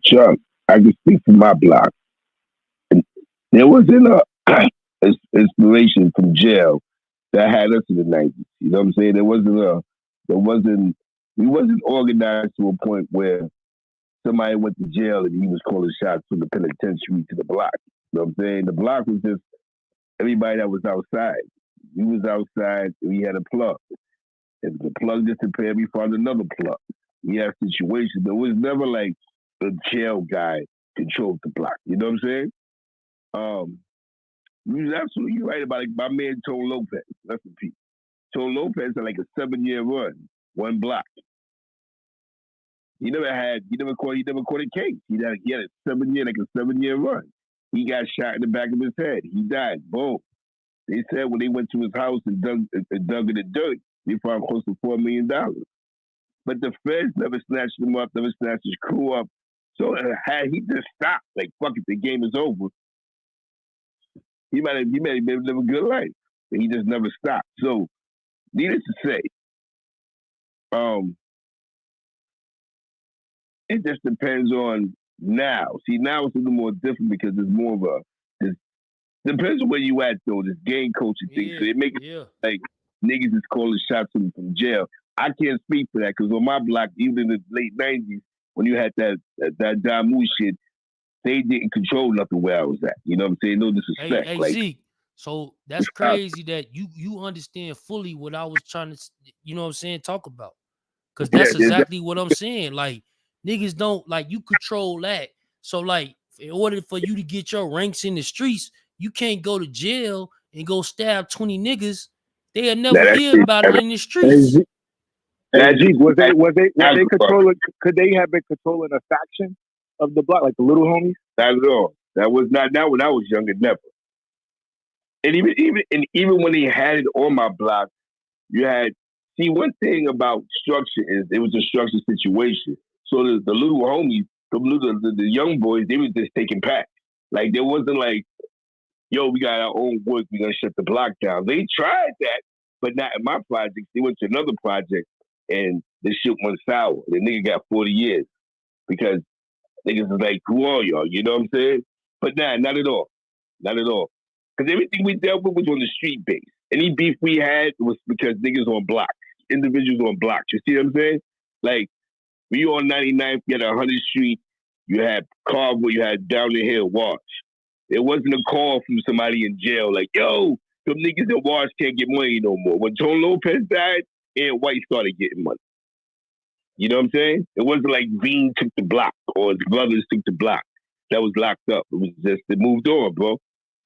Chuck, I can speak for my block. There wasn't a inspiration from jail that had us in the 90s. You know what I'm saying? We wasn't organized to a point where somebody went to jail and he was calling shots from the penitentiary to the block. You know what I'm saying? The block was just everybody that was outside. We was outside and we had a plug. If the plug disappeared, we found another plug. We had a situation. There was never like a jail guy controlled the block. You know what I'm saying? You was absolutely right about it. My man Tone Lopez. That's the piece. Tone Lopez had like a 7-year run, one block. He never caught a case. He had a 7-year run. He got shot in the back of his head. He died. Boom. They said when they went to his house and dug in the dirt, they found close to $4 million. But the feds never snatched him up, never snatched his crew up. So had he just stopped, like, fuck it, the game is over, he might have been able to live a good life. But he just never stopped. So, needless to say, it just depends on now. See, now it's a little more different because there's more of depends on where you at, though, this game coaching thing. So they make it like niggas is calling shots from jail. I can't speak for that because on my block, even in the late 90s, when you had that Damu shit, they didn't control nothing where I was at. You know what I'm saying? No disrespect. Hey, Zeke. So that's crazy that you understand fully what I was trying to, you know what I'm saying, talk about. Because that's exactly what I'm saying. Like, niggas don't, like, you control that. So, like, in order for you to get your ranks in the streets, you can't go to jail and go stab 20 niggas. They'll never hear about it in the streets. Was they controlling? Could they have been controlling a faction of the block, like the little homies? Not at all. That was not when I was younger, never. And even when they had it on my block, you had, see, one thing about structure is it was a structured situation. So the little homies, the young boys, they were just taking packs. Like, there wasn't like, yo, we got our own work, we're gonna shut the block down. They tried that, but not in my project. They went to another project and the shit went sour. The nigga got 40 years because niggas is like, who are y'all? You know what I'm saying? But nah, not at all. Not at all. Because everything we dealt with was on the street base. Any beef we had was because niggas on blocks, individuals on blocks. You see what I'm saying? Like, we on 99th, you had 100th Street, you had Carver, you had down the hill, Wash. There wasn't a call from somebody in jail like, yo, some niggas in Wash can't get money no more. When Tone Lopez died, Ed White started getting money. You know what I'm saying? It wasn't like Bean took the block or the brothers took the block. That was locked up. It was just, it moved on, bro.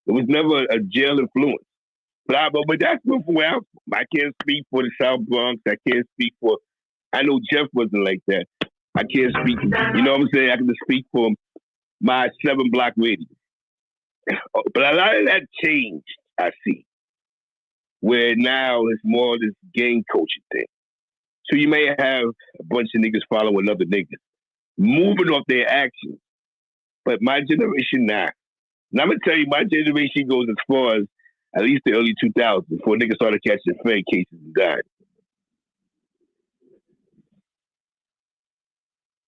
It was never a jail influence. But that's from where I'm from. I can't speak for the South Bronx. I can't speak for, I know Jeff wasn't like that. I can't speak, you know what I'm saying? I can just speak for my 7-block radius. But a lot of that changed, I see. Where now it's more this gang coaching thing. So you may have a bunch of niggas following other niggas, moving off their actions. But my generation, nah. And I'm going to tell you, my generation goes as far as at least the early 2000s before niggas started catching Fed cases and dying.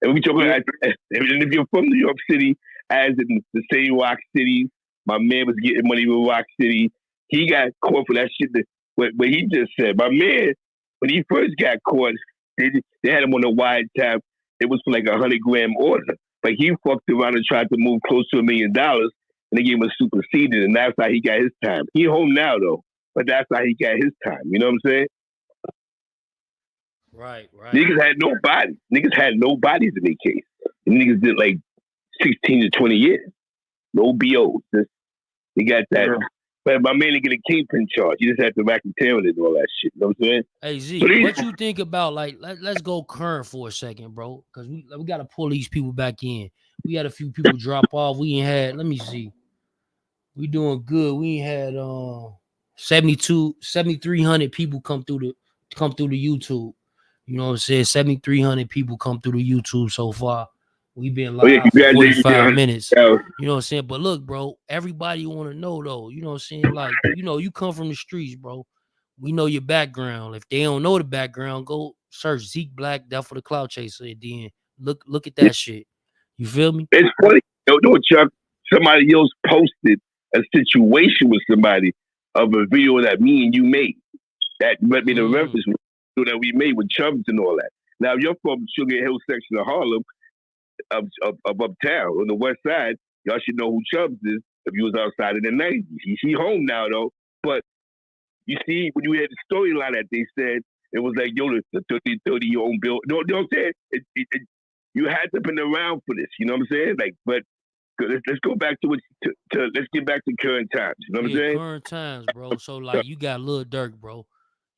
And we talking about, and if you're from New York City, as in the same Rock City, my man was getting money with Rock City. He got caught for that shit. What he just said, my man, when he first got caught, they had him on a wide tap. It was for like a 100-gram order. But he fucked around and tried to move close to $1 million, and they gave him a superseded, and that's how he got his time. He home now, though, but that's how he got his time. You know what I'm saying? Right. Niggas had no bodies. Niggas had no bodies in their case. And niggas did like 16 to 20 years. No BOs. He got that. Yeah. But my man didn't get a kingpin charge. He just had to racketeering and all that shit. You know what I'm saying? Hey Z, So these- what you think about like let's go current for a second, bro? Because we gotta pull these people back in. We had a few people drop off. We ain't had, let me see. We doing good. We ain't had 7,300 people come through the YouTube. You know what I'm saying? 7,300 people come through the YouTube so far. We've been Oh, yeah, live for congratulations, 45 man. minutes. Yeah. You know what I'm saying? But look, bro, everybody want to know though. You know what I'm saying? Like, you know, you come from the streets, bro. We know your background. If they don't know the background, go search Zeke Black, Death for the Cloud Chaser, and then look at that shit. You feel me? It's funny. You know, Chuck, somebody else posted a situation with somebody of a video that me and you made. That might be the reference that we made with Chubbs and all that. Now, you're from Sugar Hill section of Harlem, of uptown, on the west side. Y'all should know who Chubbs is if you was outside in the 90s. He home now, though. But you see, when you had the storyline that they said, it was like, yo, the 30 your own bill. You know what I'm saying? You had to been around for this. You know what I'm saying? Like, but let's go back to let's get back to current times. You know what I'm saying? Current times, bro. So like, you got Lil Durk, bro.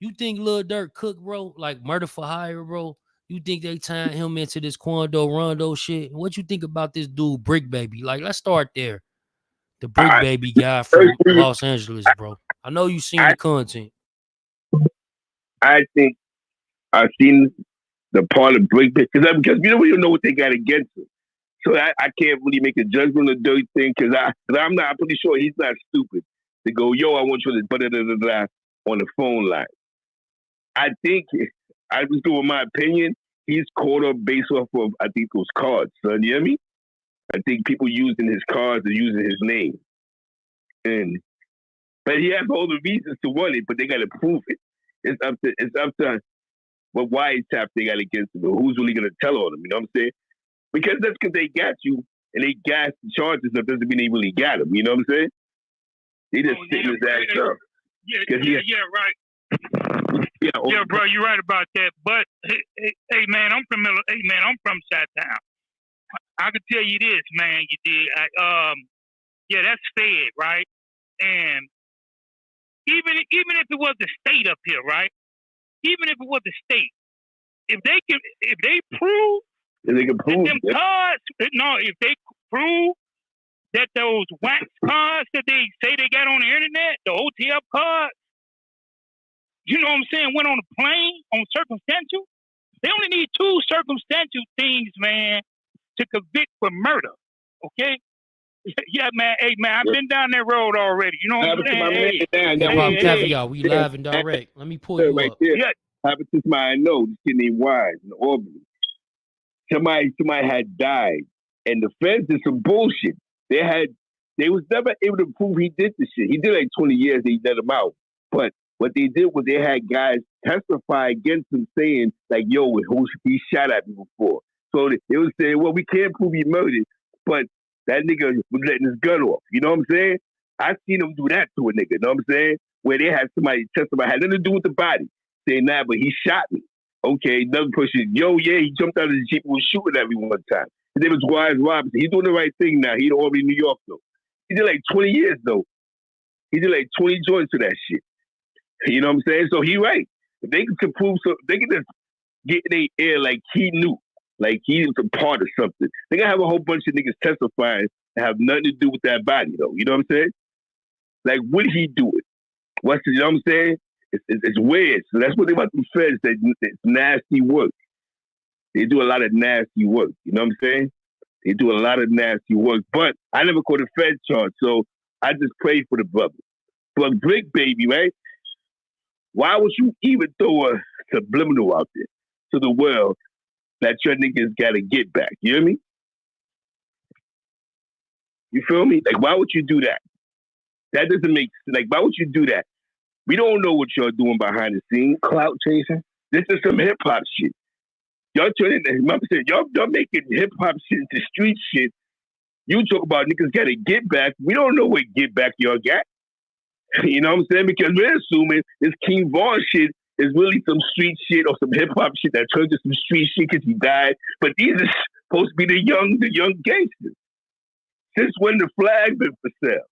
You think Lil Durk cook, bro? Like murder for hire, bro? You think they tying him into this Quando Rondo shit? What you think about this dude, Brick Baby? Like, let's start there. The Brick Baby guy from Los Angeles, bro. I know you seen the content. I think I've seen the part of Brick Baby because we don't know what they got against him. So I can't really make a judgment on the Durk thing because I'm pretty sure he's not stupid to go, yo, I want you to blah on the phone line. I think I was doing my opinion. He's caught up based off of, I think, those cards, son. You hear me? I think people using his cards are using his name. But he has all the reasons to want it, but they got to prove it. It's up to what wiretap they got against him, or who's really going to tell on him. You know what I'm saying? Because that's because they got you and they gas the charges up doesn't mean they really got him. You know what I'm saying? They just sitting his ass up. Yeah, right. Yeah, bro, you're right about that. But hey, man, I'm from Chi-Town. I can tell you this, man. You did. Yeah, that's Fed, right? And even if it was the state up here, right? Even if it was the state, if they prove if they can prove them cards, if they prove that those wax cards that they say they got on the internet, the OTF cards, you know what I'm saying, went on a plane on circumstantial. They only need 2 circumstantial things, man, to convict for murder. Okay? Yeah, man. Hey, man, I've been down that road already. You know what I'm saying? Caviar, we live and direct. Let me pull you right up. There. Yeah. Happened to somebody I know, this kid named Wise in Albany. Somebody had died, and the feds did some bullshit. They was never able to prove he did the shit. He did like 20 years, they let him out. But what they did was they had guys testify against him saying, like, yo, he shot at me before. So they was saying, well, we can't prove he murdered, but that nigga was letting his gun off. You know what I'm saying? I seen them do that to a nigga, you know what I'm saying? Where they had somebody testify, had nothing to do with the body. Saying, nah, but he shot me. Okay, another person, yo, yeah, he jumped out of the Jeep and was shooting at me one time. His name was Wise Robinson. He's doing the right thing now. He in Albany, New York, though. He did like 20 years, though. He did like 20 joints to that shit. You know what I'm saying? So he right. If they can prove so, they can just get in their air like he knew, like he was a part of something. They gonna have a whole bunch of niggas testifying that have nothing to do with that body, though. You know what I'm saying? Like, would he do it? You know what I'm saying? It's weird. So that's what they about the feds. It's nasty work. They do a lot of nasty work. You know what I'm saying? They do a lot of nasty work. But I never caught a Fed charge, so I just prayed for the brother. But Brick Baby, right? Why would you even throw a subliminal out there to the world that your niggas got to get back? You hear me? You feel me? Like, why would you do that? That doesn't make sense. Like, why would you do that? We don't know what y'all doing behind the scenes. Clout chasing. This is some hip hop shit. Y'all turning, y'all making hip hop shit into street shit. You talk about niggas gotta get back. We don't know what get back y'all got. You know what I'm saying? Because we're assuming this King Von shit is really some street shit or some hip hop shit that turns to some street shit because he died. But these are supposed to be the young gangsters. Since when the flag been for sale?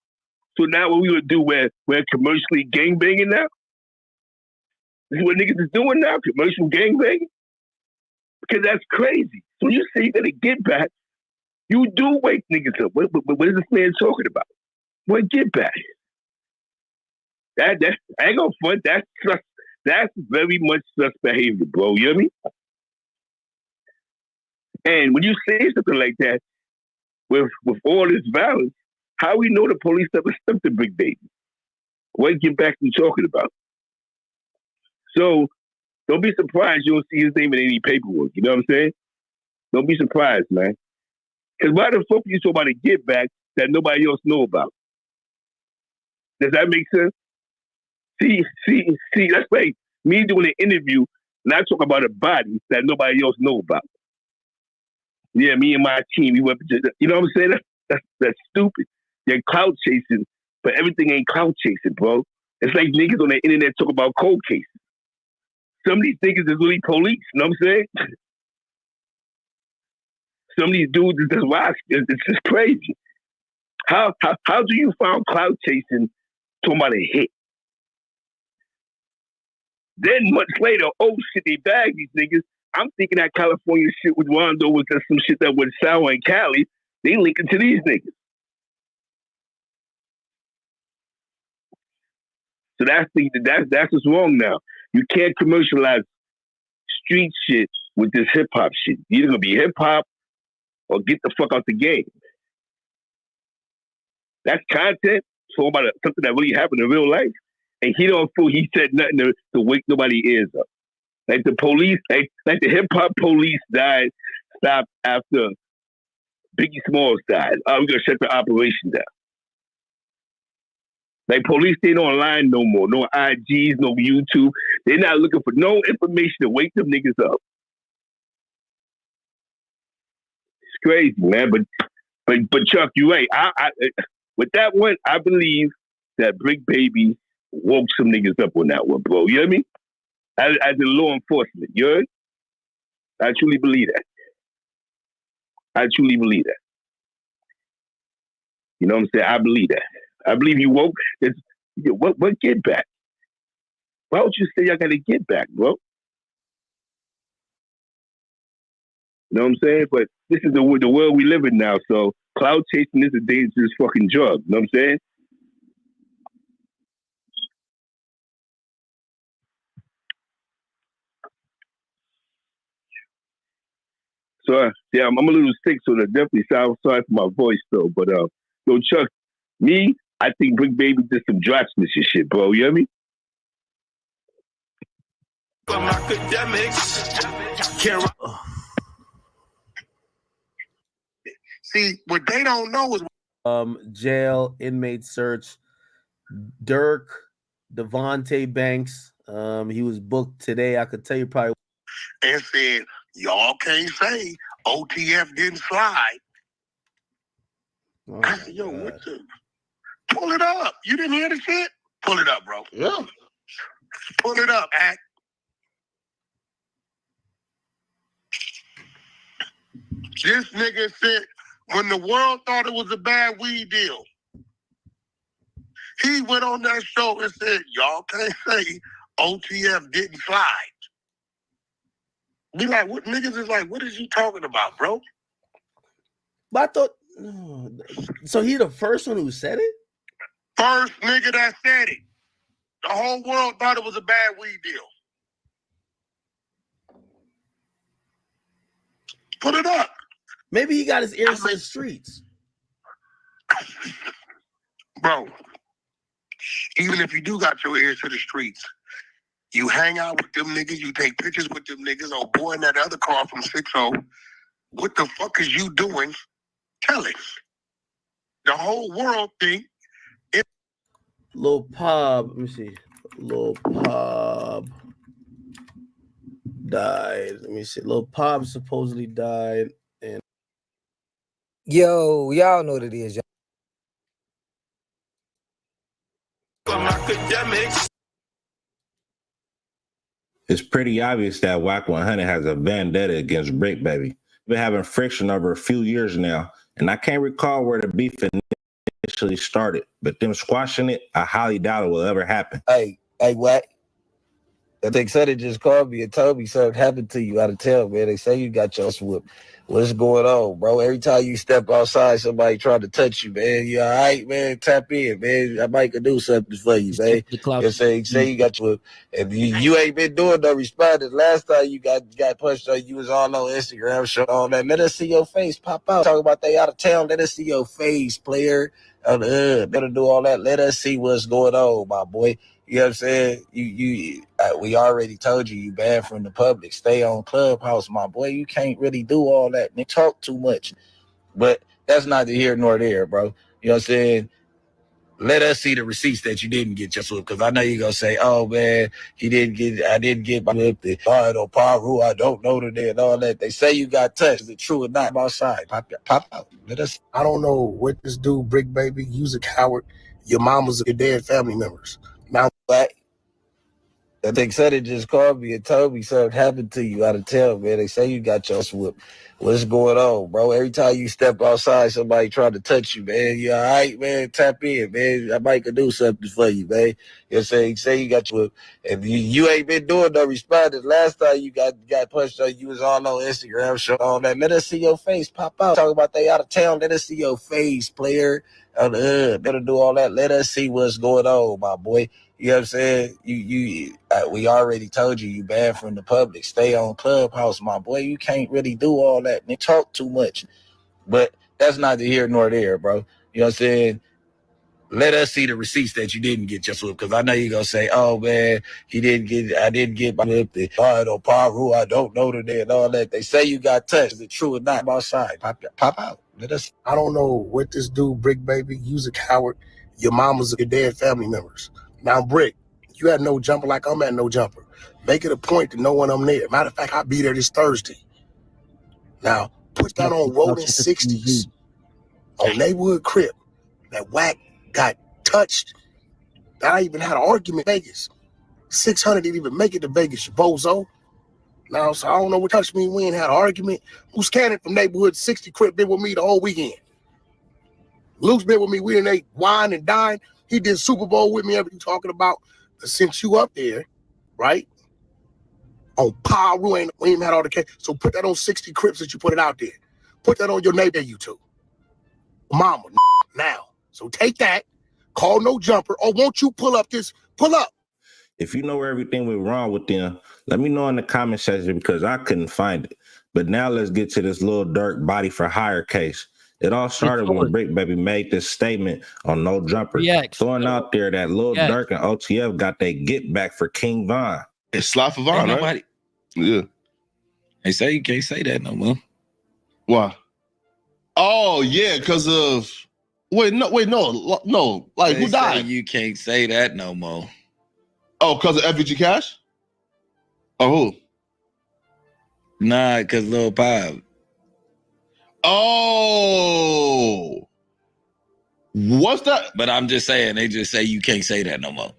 So now what we would do, we're commercially gangbanging now? This is what niggas is doing now, commercial gangbanging? Because that's crazy. So you say you gotta get back, you do wake niggas up. What is this man talking about? What get back? That I ain't gonna front. That's very much sus behavior, bro. You hear me? And when you say something like that, with all this violence, how we know the police never stopped the Big Baby? What get back you talking about? So don't be surprised you don't see his name in any paperwork. You know what I'm saying? Don't be surprised, man. Because why the fuck are you talking about a get back that nobody else know about? Does that make sense? See, that's like me doing an interview and I talk about a body that nobody else know about. Yeah, me and my team, we went to, you know what I'm saying? That's stupid. They're clout chasing, but everything ain't clout chasing, bro. It's like niggas on the internet talk about cold cases. Some of these niggas is really police, you know what I'm saying? Some of these dudes is just wild. It's just crazy. How do you find clout chasing talking about a hit? Then months later, oh shit, they bagged these niggas. I'm thinking that California shit with Rondo was just some shit that was sour in Cali. They linking to these niggas. So that's what's wrong now. You can't commercialize street shit with this hip hop shit. You're either gonna be hip hop or get the fuck out the game. That's content. So about something that really happened in real life. And he don't feel he said nothing to wake nobody's ears up. Like the police, like the hip hop police stopped after Biggie Smalls died. We're gonna shut the operation down. Like police ain't online no more. No IGs, no YouTube. They're not looking for no information to wake them niggas up. It's crazy, man. But Chuck, you're right. I with that one, I believe that Brick Baby woke some niggas up on that one, bro. You hear me? As a law enforcement, you heard? I truly believe that. I truly believe that. You know what I'm saying? I believe that. I believe you woke. What get back? Why would you say I gotta get back, bro? You know what I'm saying? But this is the world we live in now. So cloud chasing is a dangerous fucking drug. You know what I'm saying? So yeah, I'm a little sick, so that definitely sounds sorry for my voice though. But yo, Chuck, me, I think Brick Baby did some drastic shit, bro. You hear me? See, what they don't know is jail inmate search. Durk, Devontae Banks. He was booked today. I could tell you probably. And said, y'all can't say OTF didn't slide. Oh I said, yo, what the? Pull it up. You didn't hear the shit? Pull it up, bro. Yeah. Pull it up, Act. This nigga said, when the world thought it was a bad weed deal, he went on that show and said, y'all can't say OTF didn't slide. Be like, what niggas is like, what is you talking about, bro? But I thought, so he the first one who said it? First nigga that said it. The whole world thought it was a bad weed deal. Put it up. Maybe he got his ears to the streets. Bro, even if you do got your ears to the streets, you hang out with them niggas, you take pictures with them niggas, oh boy in that other car from 6-0, what the fuck is you doing? Tell it. The whole world think it. Lil Pub, let me see. Lil Pub died. Let me see. Lil Pub supposedly died. And Yo, y'all know what it is, y'all. It's pretty obvious that Wack 100 has a vendetta against Brick Baby. We've been having friction over a few years now, and I can't recall where the beef initially started, but them squashing it, I highly doubt it will ever happen. Hey, what? They said it just called me and told me something happened to you out of town, man. They say you got your whooped. What's going on, bro? Every time you step outside, somebody trying to touch you, man. You all right, man? Tap in, man. I might could do something for you, man. You say you got your whooped. And you ain't been doing no responding. Last time you got punched on, you was all on Instagram showing all that. Let us see your face pop out. Talking about they out of town. Let us see your face, player. Better do all that. Let us see what's going on, my boy. You know what I'm saying? We already told you banned from the public. Stay on Clubhouse, my boy. You can't really do all that and talk too much. But that's neither here nor there, bro. You know what I'm saying? Let us see the receipts that you didn't get your whoop, because I know you're gonna say, "Oh man, I didn't get my whoop. I don't Paru, I don't know today and all that." They say you got touched. Is it true or not? I'm outside. Pop out. Let us. I don't know what this dude, Brick Baby. You's a coward. Your mom was your dead family members. Now, but they said it just called me and told me something happened to you out of town, man. They say you got your whooped. What's going on, bro? Every time you step outside, somebody trying to touch you, man. You all right, man? Tap in, man. I might could do something for you, man. You know what I'm saying? Say you got your whooped. And you ain't been doing no responding. Last time you got punched on, you was all on Instagram showing all that. Let us see your face pop out. Talking about they out of town. Let us see your face, player. Better do all that. Let us see what's going on, my boy. You know what I'm saying? We already told you banned from the public. Stay on Clubhouse, my boy. You can't really do all that and talk too much. But that's neither here nor there, bro. You know what I'm saying? Let us see the receipts that you didn't get your whoop, because I know you're gonna say, "Oh man, I didn't get my whoop. I don't Paru, I don't know today and all that." They say you got touched. Is it true or not? I'm outside. Pop out. Let us. I don't know what this dude, Brick Baby. You's a coward. Your mom was your dead family members. Now, Brick, you had no jumper like I'm at no jumper. Make it a point to know when I'm there. Matter of fact, I'll be there this Thursday. Now, put that on Rolling 60s on Neighborhood Crib. That whack got touched. I even had an argument in Vegas. 600 didn't even make it to Vegas, you bozo. Now, so I don't know what touched me. We ain't had an argument. Who's Cannon from Neighborhood 60 Crib been with me the whole weekend? Luke's been with me. We didn't ate wine and dine. He did Super Bowl with me. Everything talking about. But since you up there, right? On Paru, we ain't had all the case. So put that on 60 Crips that you put it out there. Put that on your neighbor YouTube. Mama, now. So take that. Call no jumper. Or won't you pull up this? Pull up. If you know where everything went wrong with them, let me know in the comment section, because I couldn't find it. But now let's get to this little Durk body for hire case. It all started when Brick Baby made this statement on No Jumper, throwing out there that Lil Durk and OTF got their get back for King Von. It's Slot for Von, right? Yeah. They say you can't say that no more. Why? Oh, yeah, because of... no. Like, They who died? You can't say that no more. Oh, because of FVG Cash? Oh, who? Nah, because Lil Pop. Oh. What's that? But I'm just saying, they just say you can't say that no more.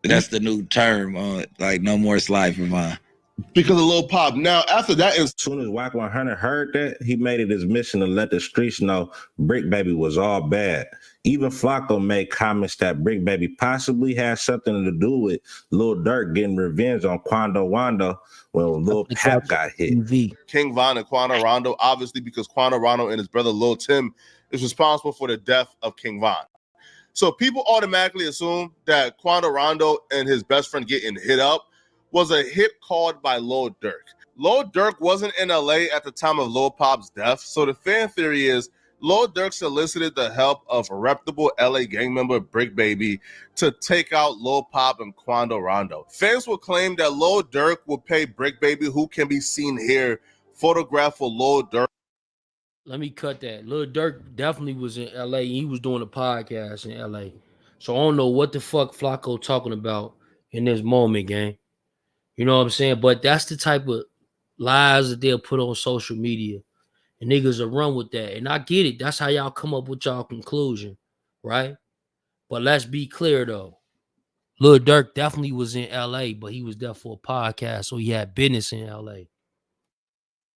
That's the new term on like no more slide for mine. Because of Lil Pop. Now, after that, as soon as Wack 100 heard that, he made it his mission to let the streets know Brick Baby was all bad. Even Flacco made comments that Brick Baby possibly had something to do with Lil Durk getting revenge on Quando Wando when Lil Pap got hit. King Von and Quando Rondo, obviously because Quando Rondo and his brother Lil Tim is responsible for the death of King Von. So people automatically assume that Quando Rondo and his best friend getting hit up was a hit called by Lil Durk. Lil Durk wasn't in LA at the time of Lil Pop's death, so the fan theory is Lil Durk solicited the help of a reputable LA gang member, Brick Baby, to take out Lil Pop and Quando Rondo. Fans will claim that Lil Durk will pay Brick Baby, who can be seen here, photograph for Lil Durk. Let me cut that. Lil Durk definitely was in LA. He was doing a podcast in LA. So I don't know what the fuck Flacco talking about in this moment, gang. You know what I'm saying? But that's the type of lies that they'll put on social media. And niggas will run with that. And I get it. That's how y'all come up with y'all conclusion, right? But let's be clear, though. Lil Durk definitely was in LA, but he was there for a podcast, so he had business in LA.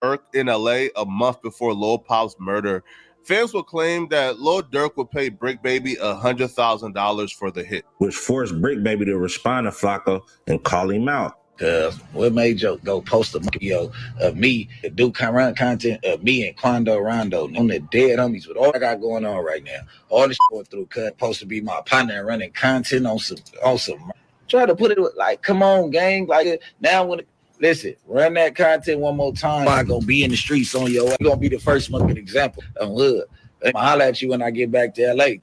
Durk in LA a month before Lil Pop's murder Fans will claim that Lil Durk would pay Brick Baby $100,000 for the hit, which forced Brick Baby to respond to Flacco and call him out. Cause what made Joe go post a video of me, the Duke run content of me and Quando Rondo on the dead homies with all I got going on right now. All this going through cut supposed to be my partner and running content on some try to put it like, come on, gang. Like now when listen, run that content one more time. I'm gonna be in the streets on your way. You're gonna be the first fucking example on hood. I'm gonna holler at you when I get back to LA.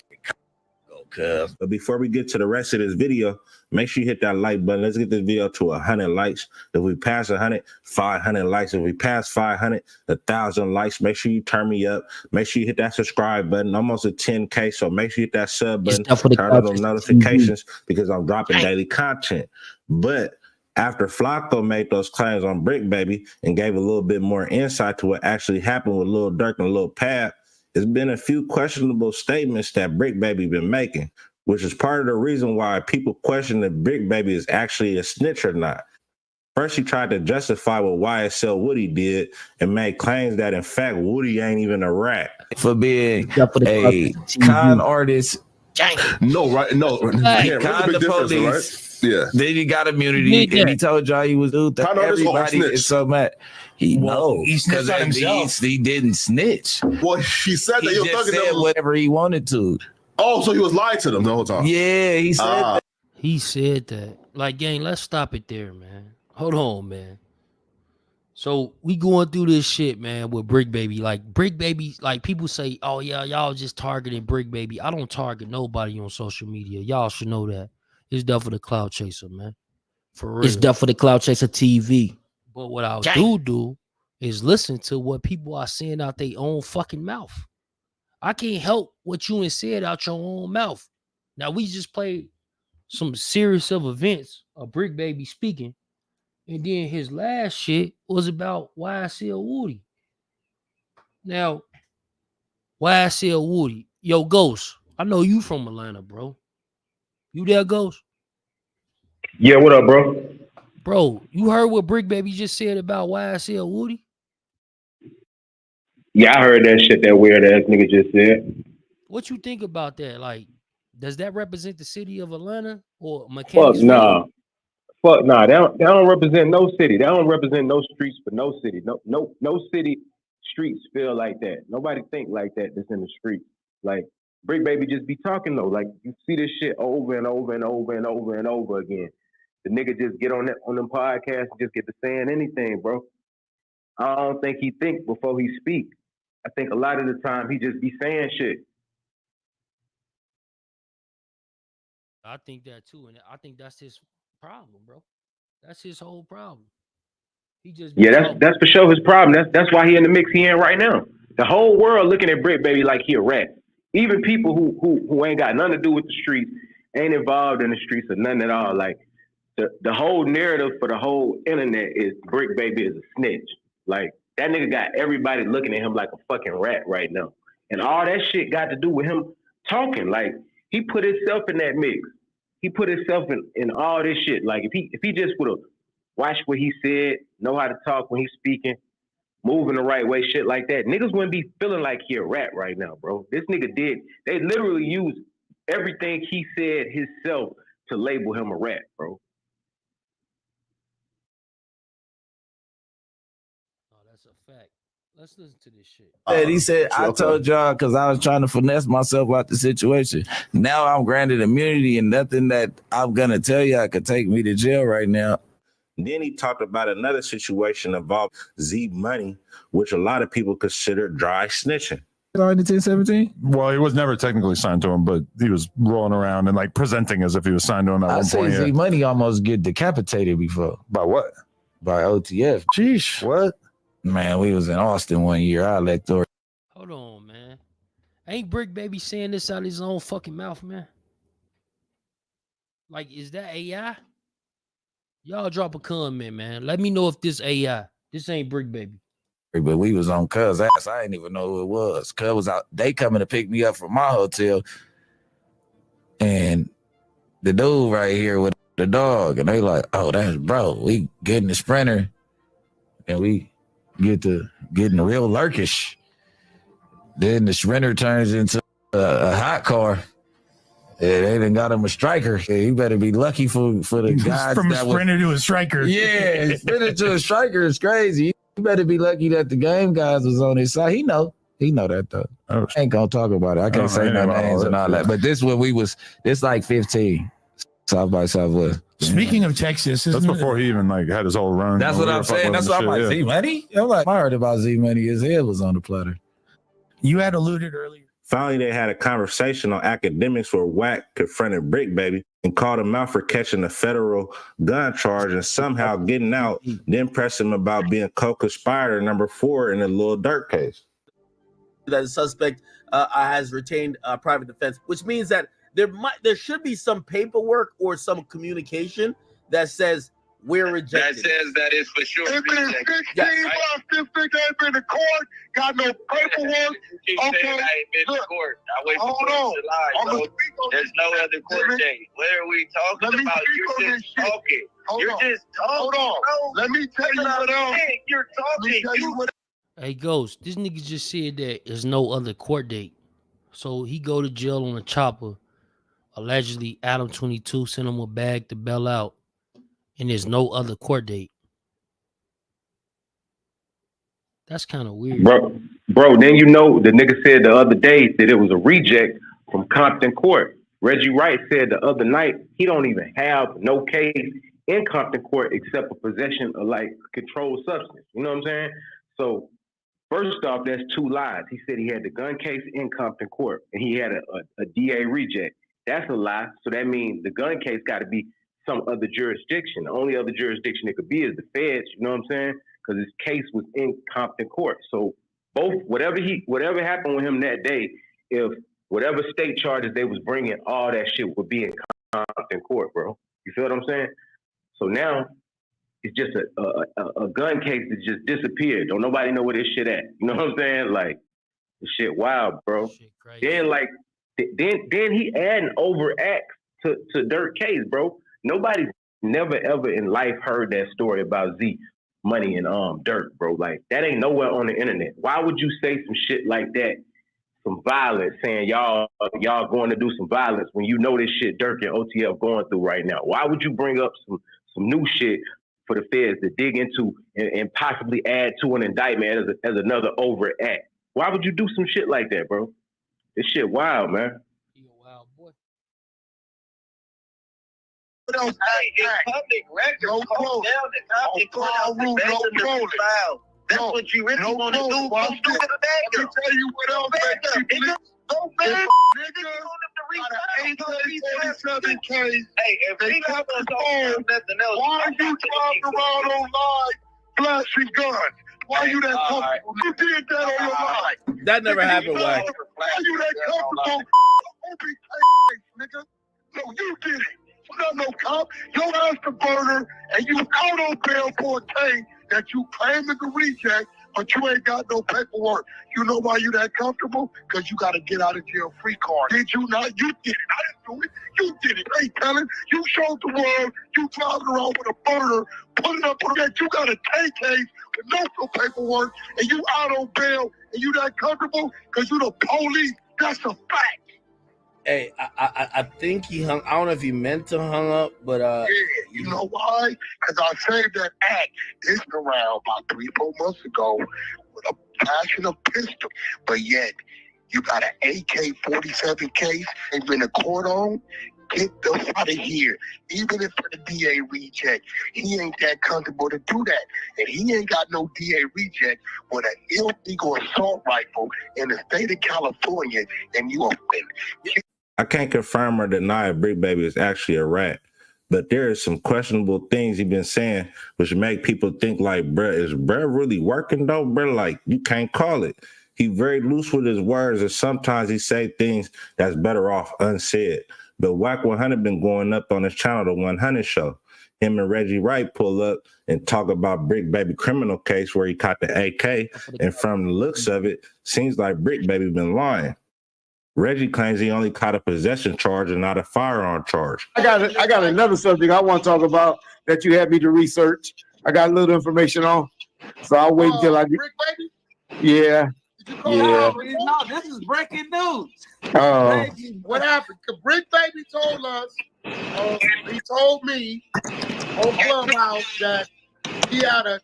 But before we get to the rest of this video, make sure you hit that like button. Let's get this video to 100 likes. If we pass 100, 500 likes. If we pass 500, 1,000 likes. Make sure you turn me up. Make sure you hit that subscribe button. Almost at 10K, so make sure you hit that sub button. Turn on those notifications because I'm dropping daily content. But after Flacco made those claims on Brick Baby and gave a little bit more insight to what actually happened with Lil Durk and Lil Pab, there's been a few questionable statements that Brick Baby been making, which is part of the reason why people question if Brick Baby is actually a snitch or not. First, he tried to justify what YSL Woody did and made claims that, in fact, Woody ain't even a rat. For being a con artist. No, right? No, yeah, Con the police. Right? Yeah. Then he got immunity, and he told y'all he was dude. Everybody is so mad. He snitched on himself. He didn't snitch. Well, she said that he just said whatever he wanted to. Oh, so he was lying to them the whole time. Yeah, he said that. He said that. Like, gang, let's stop it there, man. Hold on, man. So we going through this shit, man, with Brick Baby. Like, Brick Baby, like, people say, oh, yeah, y'all just targeting Brick Baby. I don't target nobody on social media. Y'all should know that. It's done for the cloud chaser, man. For real. It's done for the cloud chaser TV. But what I do is listen to what people are saying out their own fucking mouth. I can't help what you said out your own mouth. Now, we just played some series of events of Brick Baby speaking. And then his last shit was about YSL Woody. Now, YSL Woody. Yo, Ghost, I know you from Atlanta, bro. You there, Ghost? Yeah, what up, bro? Bro, you heard what Brick Baby just said about YSL Woody? Yeah, I heard that shit that weird ass nigga just said. What you think about that? Like, does that represent the city of Atlanta or Fuck Mechanicsville? nah. Fuck nah. They don't represent no city. They don't represent no streets for no city. No city streets feel like that. Nobody think like that that's in the streets. Like, Brick Baby just be talking though. Like, you see this shit over and over and over and over and over again. The nigga just get on them podcasts and just get to saying anything, bro. I don't think he think before he speak. I think a lot of the time he just be saying shit. I think that too, and I think that's his problem, bro. That's his whole problem. He just that's for sure his problem. That's why he in the mix he in right now. The whole world looking at Brick Baby like he a rat. Even people who ain't got nothing to do with the streets, ain't involved in the streets or nothing at all. Like the whole narrative for the whole internet is Brick Baby is a snitch. Like, that nigga got everybody looking at him like a fucking rat right now. And all that shit got to do with him talking. Like, he put himself in that mix. He put himself in all this shit. Like, if he just would have watched what he said, know how to talk when he's speaking, moving the right way, shit like that, niggas wouldn't be feeling like he a rat right now, bro. This nigga did. They literally used everything he said himself to label him a rat, bro. Let's listen to this shit. He said, I told y'all because I was trying to finesse myself out the situation. Now I'm granted immunity and nothing that I'm going to tell y'all could take me to jail right now. Then he talked about another situation involved Z Money, which a lot of people consider dry snitching. Signed in 1017? Well, he was never technically signed to him, but he was rolling around and like presenting as if he was signed to him at one point. Z Money almost get decapitated before. By what? By OTF. Jeez, what? Man, we was in Austin one year. I let Durk. Hold on, man. Ain't Brick Baby saying this out of his own fucking mouth, man? Like, is that AI? Y'all drop a comment, man. Let me know if this AI. This ain't Brick Baby. But we was on Cuz ass. I didn't even know who it was. Cuz was out. They coming to pick me up from my hotel. And the dude right here with the dog. And they like, oh, that's bro. We getting the Sprinter. And we getting real lurkish. Then the Sprinter turns into a hot car. Yeah, they done got him a striker. Yeah, you better be lucky for the guys From a that Sprinter to a striker. Yeah, Sprinter to a striker is crazy. You better be lucky that the game guys was on his side. He know that though. I ain't gonna talk about it. I can't say no names and all that. But this when we was this like 15. South by Southwest. Speaking of Texas, that's before he even like had his whole run. That's what I'm saying. That's why I'm like, Z Money? I'm like, I heard about Z Money. His head was on the platter. You had alluded earlier. Finally, they had a conversation on academics where Wack confronted Brick Baby and called him out for catching a federal gun charge and somehow getting out, then pressed him about being co-conspirator number 4 in the Lil Durk case. That the suspect has retained private defense, which means that there should be some paperwork or some communication that says we're rejected. That says that it's for sure. It's been 16 months since they ain't been to court, got no paperwork. I ain't been to court. I wait for July. There's no other court date. What are we talking about? You're just talking. You're just talking. Hold on. Let me tell you what else. You're talking. Hey, Ghost, this nigga just said that there's no other court date. So he go to jail on a chopper. Allegedly, Adam 22 sent him a bag to bail out. And there's no other court date. That's kind of weird. Bro, then you know the nigga said the other day that it was a reject from Compton Court. Reggie Wright said the other night he don't even have no case in Compton Court except for possession of like controlled substance. You know what I'm saying? So first off, that's 2 lies. He said he had the gun case in Compton Court and he had a DA reject. That's a lie. So that means the gun case got to be some other jurisdiction. The only other jurisdiction it could be is the feds. You know what I'm saying? Because his case was in Compton Court. So both whatever happened with him that day, if whatever state charges they was bringing, all that shit would be in Compton Court, bro. You feel what I'm saying? So now it's just a gun case that just disappeared. Don't nobody know where this shit at. You know what I'm saying? Like this shit wild, bro. Then he adding overacts to Durk case, bro. Nobody's never ever in life heard that story about Z Money and Durk, bro. Like that ain't nowhere on the internet. Why would you say some shit like that? Some violence, saying y'all going to do some violence when you know this shit Durk and OTF going through right now. Why would you bring up some new shit for the feds to dig into and possibly add to an indictment as another overt act? Why would you do some shit like that, bro? This shit wild, man. It's public record. Calm down the Compton Court. That's what you really want to do. Go do it today. Let me tell you what else makes you Go back. Hey, if they got the phone, why are you driving around online flashing guns? Why are you that comfortable? You did that on your mind. That never happened, Wack. Why are you that comfortable? Nigga. No, you did it. You not no cop. Your ass the burner, and you out on bail for a case that you claim is a reject, but you ain't got no paperwork. You know why you that comfortable? Because you got to get out of jail free card. Did you not? You did it. I didn't do it. You did it. Hey, telling you showed the world you driving around with a burner, putting up on that. You got a K case with no paperwork, and you out on bail, and you that comfortable because you the police. That's a fact. Hey, I think he hung. I don't know if he meant to hung up, but yeah, you know why? Because I saved that act this around about 3-4 months ago with a passion of pistol, but yet you got an AK-47 case ain't been a court on. Get the fuck out of here. Even if the DA reject, he ain't that comfortable to do that. And he ain't got no DA reject with an illegal assault rifle in the state of California, and you offend. I can't confirm or deny if Brick Baby is actually a rat, but there is some questionable things he's been saying which make people think like, bruh, is bruh really working though, bruh? Like, you can't call it. He very loose with his words, and sometimes he say things that's better off unsaid. But Wack 100 been going up on his channel, The 100 Show. Him and Reggie Wright pull up and talk about Brick Baby criminal case where he caught the AK, and from the looks of it, seems like Brick Baby been lying. Reggie claims he only caught a possession charge and not a firearm charge. I got another subject I want to talk about that you had me to research. I got a little information on, so I'll wait until I get. Brick Baby? Yeah, Yeah. No, this is breaking news. What happened? Brick Baby told us, he told me on Clubhouse that he had a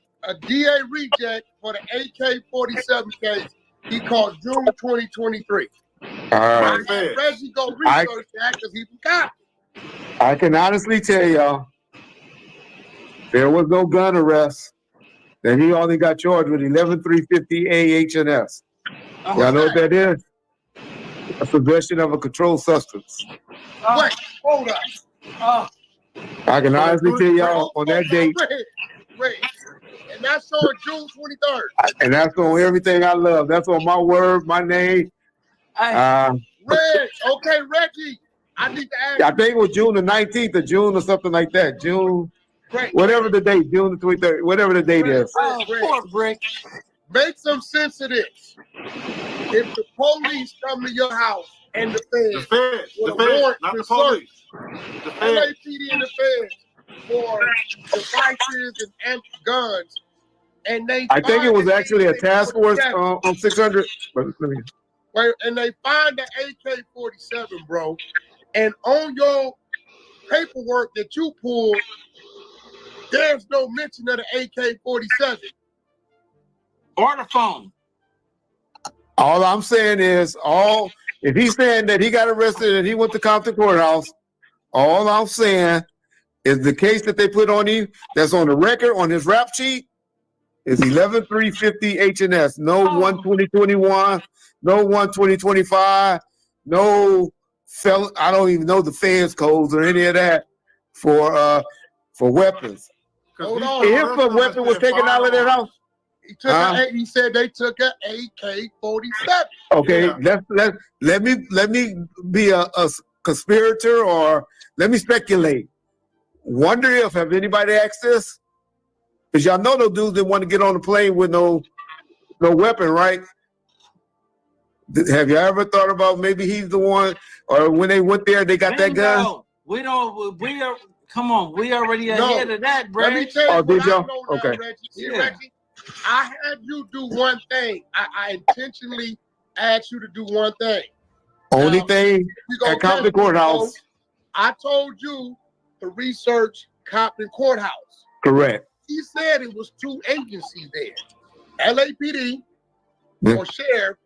DA reject for the AK-47 case he called June 2023. All right. Reggie go research that because he forgot. I can honestly tell y'all, there was no gun arrest. Then he only got charged with 11350 AHNS. Y'all know what that is? A possession of a controlled substance. Wait, hold up. I can honestly tell y'all on that date, Wait. And that's on June 23rd. and that's on everything I love. That's on my word, my name. Reg, okay, Reggie. I need to ask I think it was June the 19th or June or something like that. June, whatever the date, June the 23rd, whatever the date is. Greg, make some sense of this. If the police come to your house and the feds with a warrant to search, LAPD and the feds for devices and guns, and they I think it was actually a task force on 600. And they find the AK-47, bro, and on your paperwork that you pulled, there's no mention of the AK-47 or the phone. All I'm saying is, if he's saying that he got arrested and he went to Compton Courthouse, all I'm saying is the case that they put on him, that's on the record on his rap sheet, is 11350 HNS. No 12021, no 12025, no I don't even know the feds codes or any of that for weapons. Hold on. If a weapon was taken out of their house. He said they took an AK-47. Okay, let me be a conspirator, or let me speculate. Wonder if have anybody asked this? Because y'all know those dudes didn't want to get on the plane with no weapon, right? Have you ever thought about maybe he's the one, or when they went there, they got that gun? We are. Come on, we already ahead of that, bro. Let me tell you what I know now, okay. Reggie. See, Reggie, I had you do one thing. I intentionally asked you to do one thing. Only thing at Compton Courthouse. I told you to research Compton Courthouse. Correct. He said it was two agencies there, LAPD or sheriff,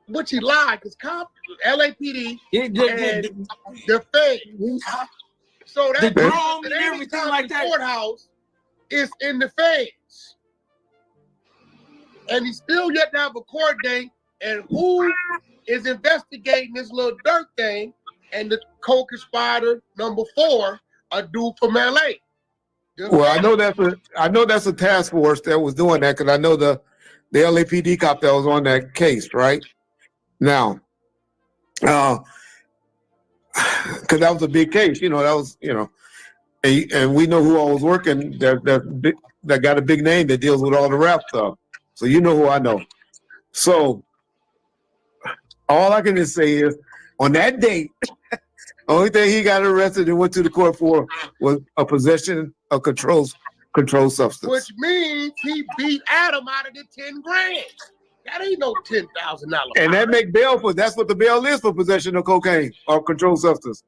which he lied because LAPD and the feds. So that the drone and everything like that. Courthouse is in the feds, and he still yet to have a court date. And who is investigating this little Durk thing? And the co-conspirator number 4, a dude from LA. Well, I know that's a task force that was doing that, because I know the LAPD cop that was on that case, right? Now, because that was a big case, that was, and we know who all was working that got a big name that deals with all the rap stuff. So you know who I know. So all I can just say is, on that date, only thing he got arrested and went to the court for was a possession of controlled substance. Which means he beat Adam out of the 10 grand. That ain't no $10,000. And that make bail that's what the bail is for possession of cocaine or controlled substance.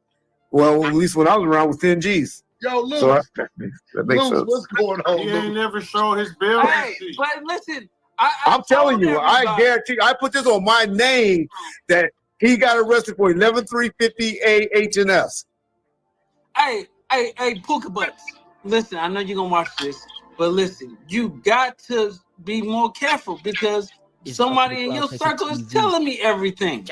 Well, at least when I was around, was 10 G's. Yo, Lewis. So that makes Lewis, sense. what's going on? He ain't never showed his bill. Hey, but listen, I'm telling you, I guarantee, I put this on my name that he got arrested for 11350 AHNS. Hey, Pooka Butts. Listen, I know you're gonna watch this, but listen, you got to be more careful because somebody in your circle is telling me everything.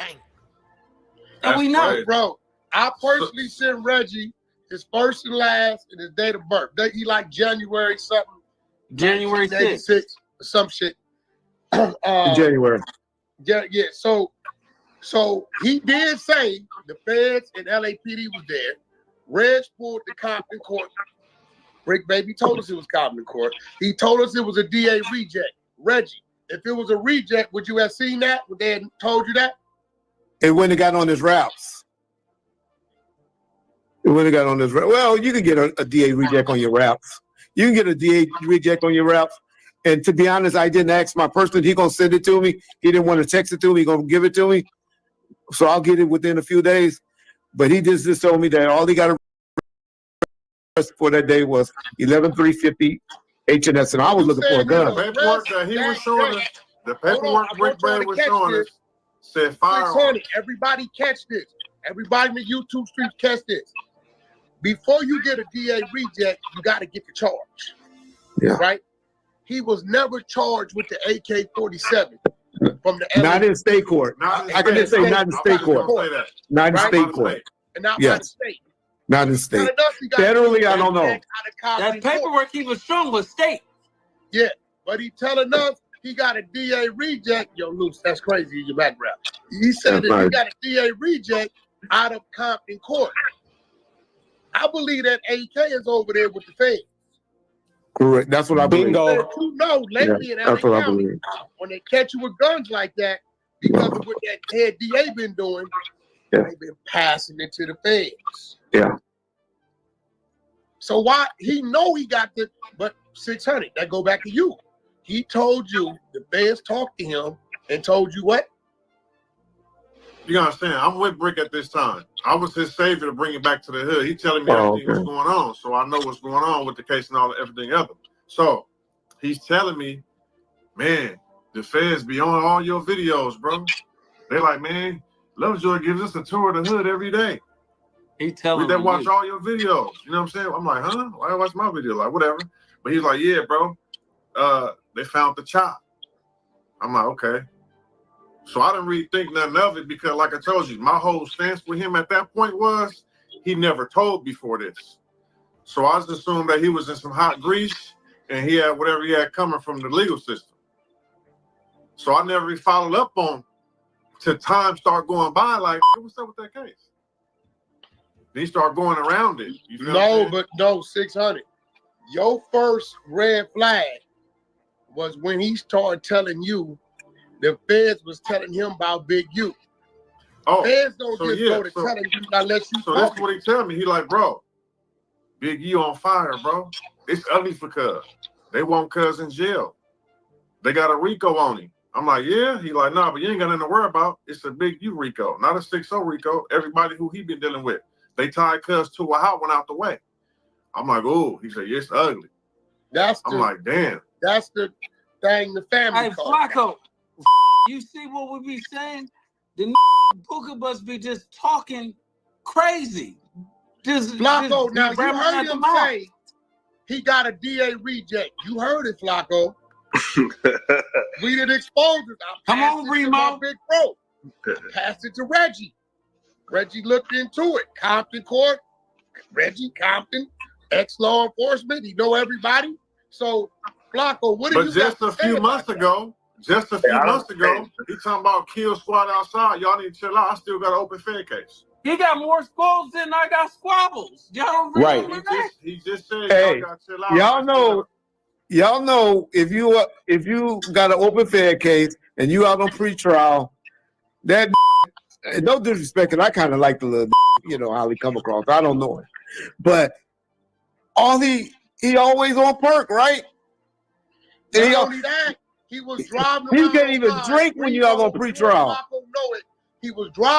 And we know. Bro, I personally sent Reggie his first and last and his date of birth. He like January something. January 6th. Some shit. In January. Yeah. So he did say the feds and LAPD was there. Reg pulled the Compton court. Brick Baby told us it was Compton court. He told us it was a DA reject. Reggie, if it was a reject, would you have seen that? Would they have told you that? It wouldn't have got on his routes. Well, you can get a DA reject on your routes. You can get a DA reject on your routes, And to be honest, I didn't ask my person. He gonna send it to me. He didn't want to text it to me. He gonna give it to me. So I'll get it within a few days. But he just told me that all he got for that day was 11,350 H&S, and I was looking for a gun. The paperwork that he was showing us, the paperwork Rick Brad was showing us said firearms. Everybody catch this. Everybody in the YouTube streets catch this. Before you get a DA reject, you got to get the charge. Yeah. Right? He was never charged with the AK-47 from the LA. Not in state court. I can just say not in state court. Not in state court. And not by the state. Not in state. Federally, I don't know. That paperwork he was shown was state. Yeah, but he telling us he got a DA reject. Yo, Luce, that's crazy in your background. He said that he got a DA reject out of Compton Court. I believe that AK is over there with the feds. Correct. That's what I believe. Bingo. You know, lately in LA County, when they catch you with guns like that, because of what that head DA been doing, they've been passing it to the feds. Yeah. So why he know he got the, but 600, that go back to you. He told you, the feds talked to him and told you what? You understand? I'm with Brick at this time. I was his savior to bring it back to the hood. He telling me everything that's going on, so I know what's going on with the case and all everything else. So he's telling me, man, the feds be on all your videos, bro. They're like, man, Lovejoy gives us a tour of the hood every day. He telling me me watch all your videos. You know what I'm saying? I'm like, huh? Why watch my video? Like, whatever. But he's like, yeah, bro. They found the chop. I'm like, okay. So I didn't really think nothing of it because, like I told you, my whole stance with him at that point was he never told before this. So I just assumed that he was in some hot grease and he had whatever he had coming from the legal system. So I never really followed up on till time start going by. Like, what's up with that case? Then he started going around it. You feel No, but no, 600. Your first red flag was when he started telling you the feds was telling him about Big U. Oh, feds don't just go to telling you unless you so talk. that's what he tell me. He like, bro, Big U on fire, bro. It's ugly for Cuz. They want Cuz in jail. They got a RICO on him. I'm like, yeah. He like, nah, but you ain't got nothing to worry about. It's a Big U RICO, not a 6-0 RICO. Everybody who he been dealing with. They tied Cuz to a house, went out the way. I'm like, oh, he said, yeah, it's ugly. I'm like, damn. That's the thing the family Hey, called. Flacco, you see what we be saying? The Booker must be just talking crazy. Flacco, now you heard him say he got a DA reject. You heard it, Flacco. We didn't expose it. Come on, Remo. Big bro. Passed it to Reggie. Reggie looked into it. Compton Court, Reggie Compton, ex-law enforcement. He know everybody. So, Flacco, what did you just a few months ago, he talking about kill squad outside. Y'all need to chill out. I still got an open Fed case. He got more squabbles than I got squabbles. Y'all don't remember that? He just said Hey, y'all got to chill out. y'all know if you got an open Fed case and you out on pretrial, that no disrespect, and I kind of like the little, you know, how he come across. I don't know him, but he always on perk, right? And Not only that, he was driving. He can't even drink when you out on pretrial. He was driving.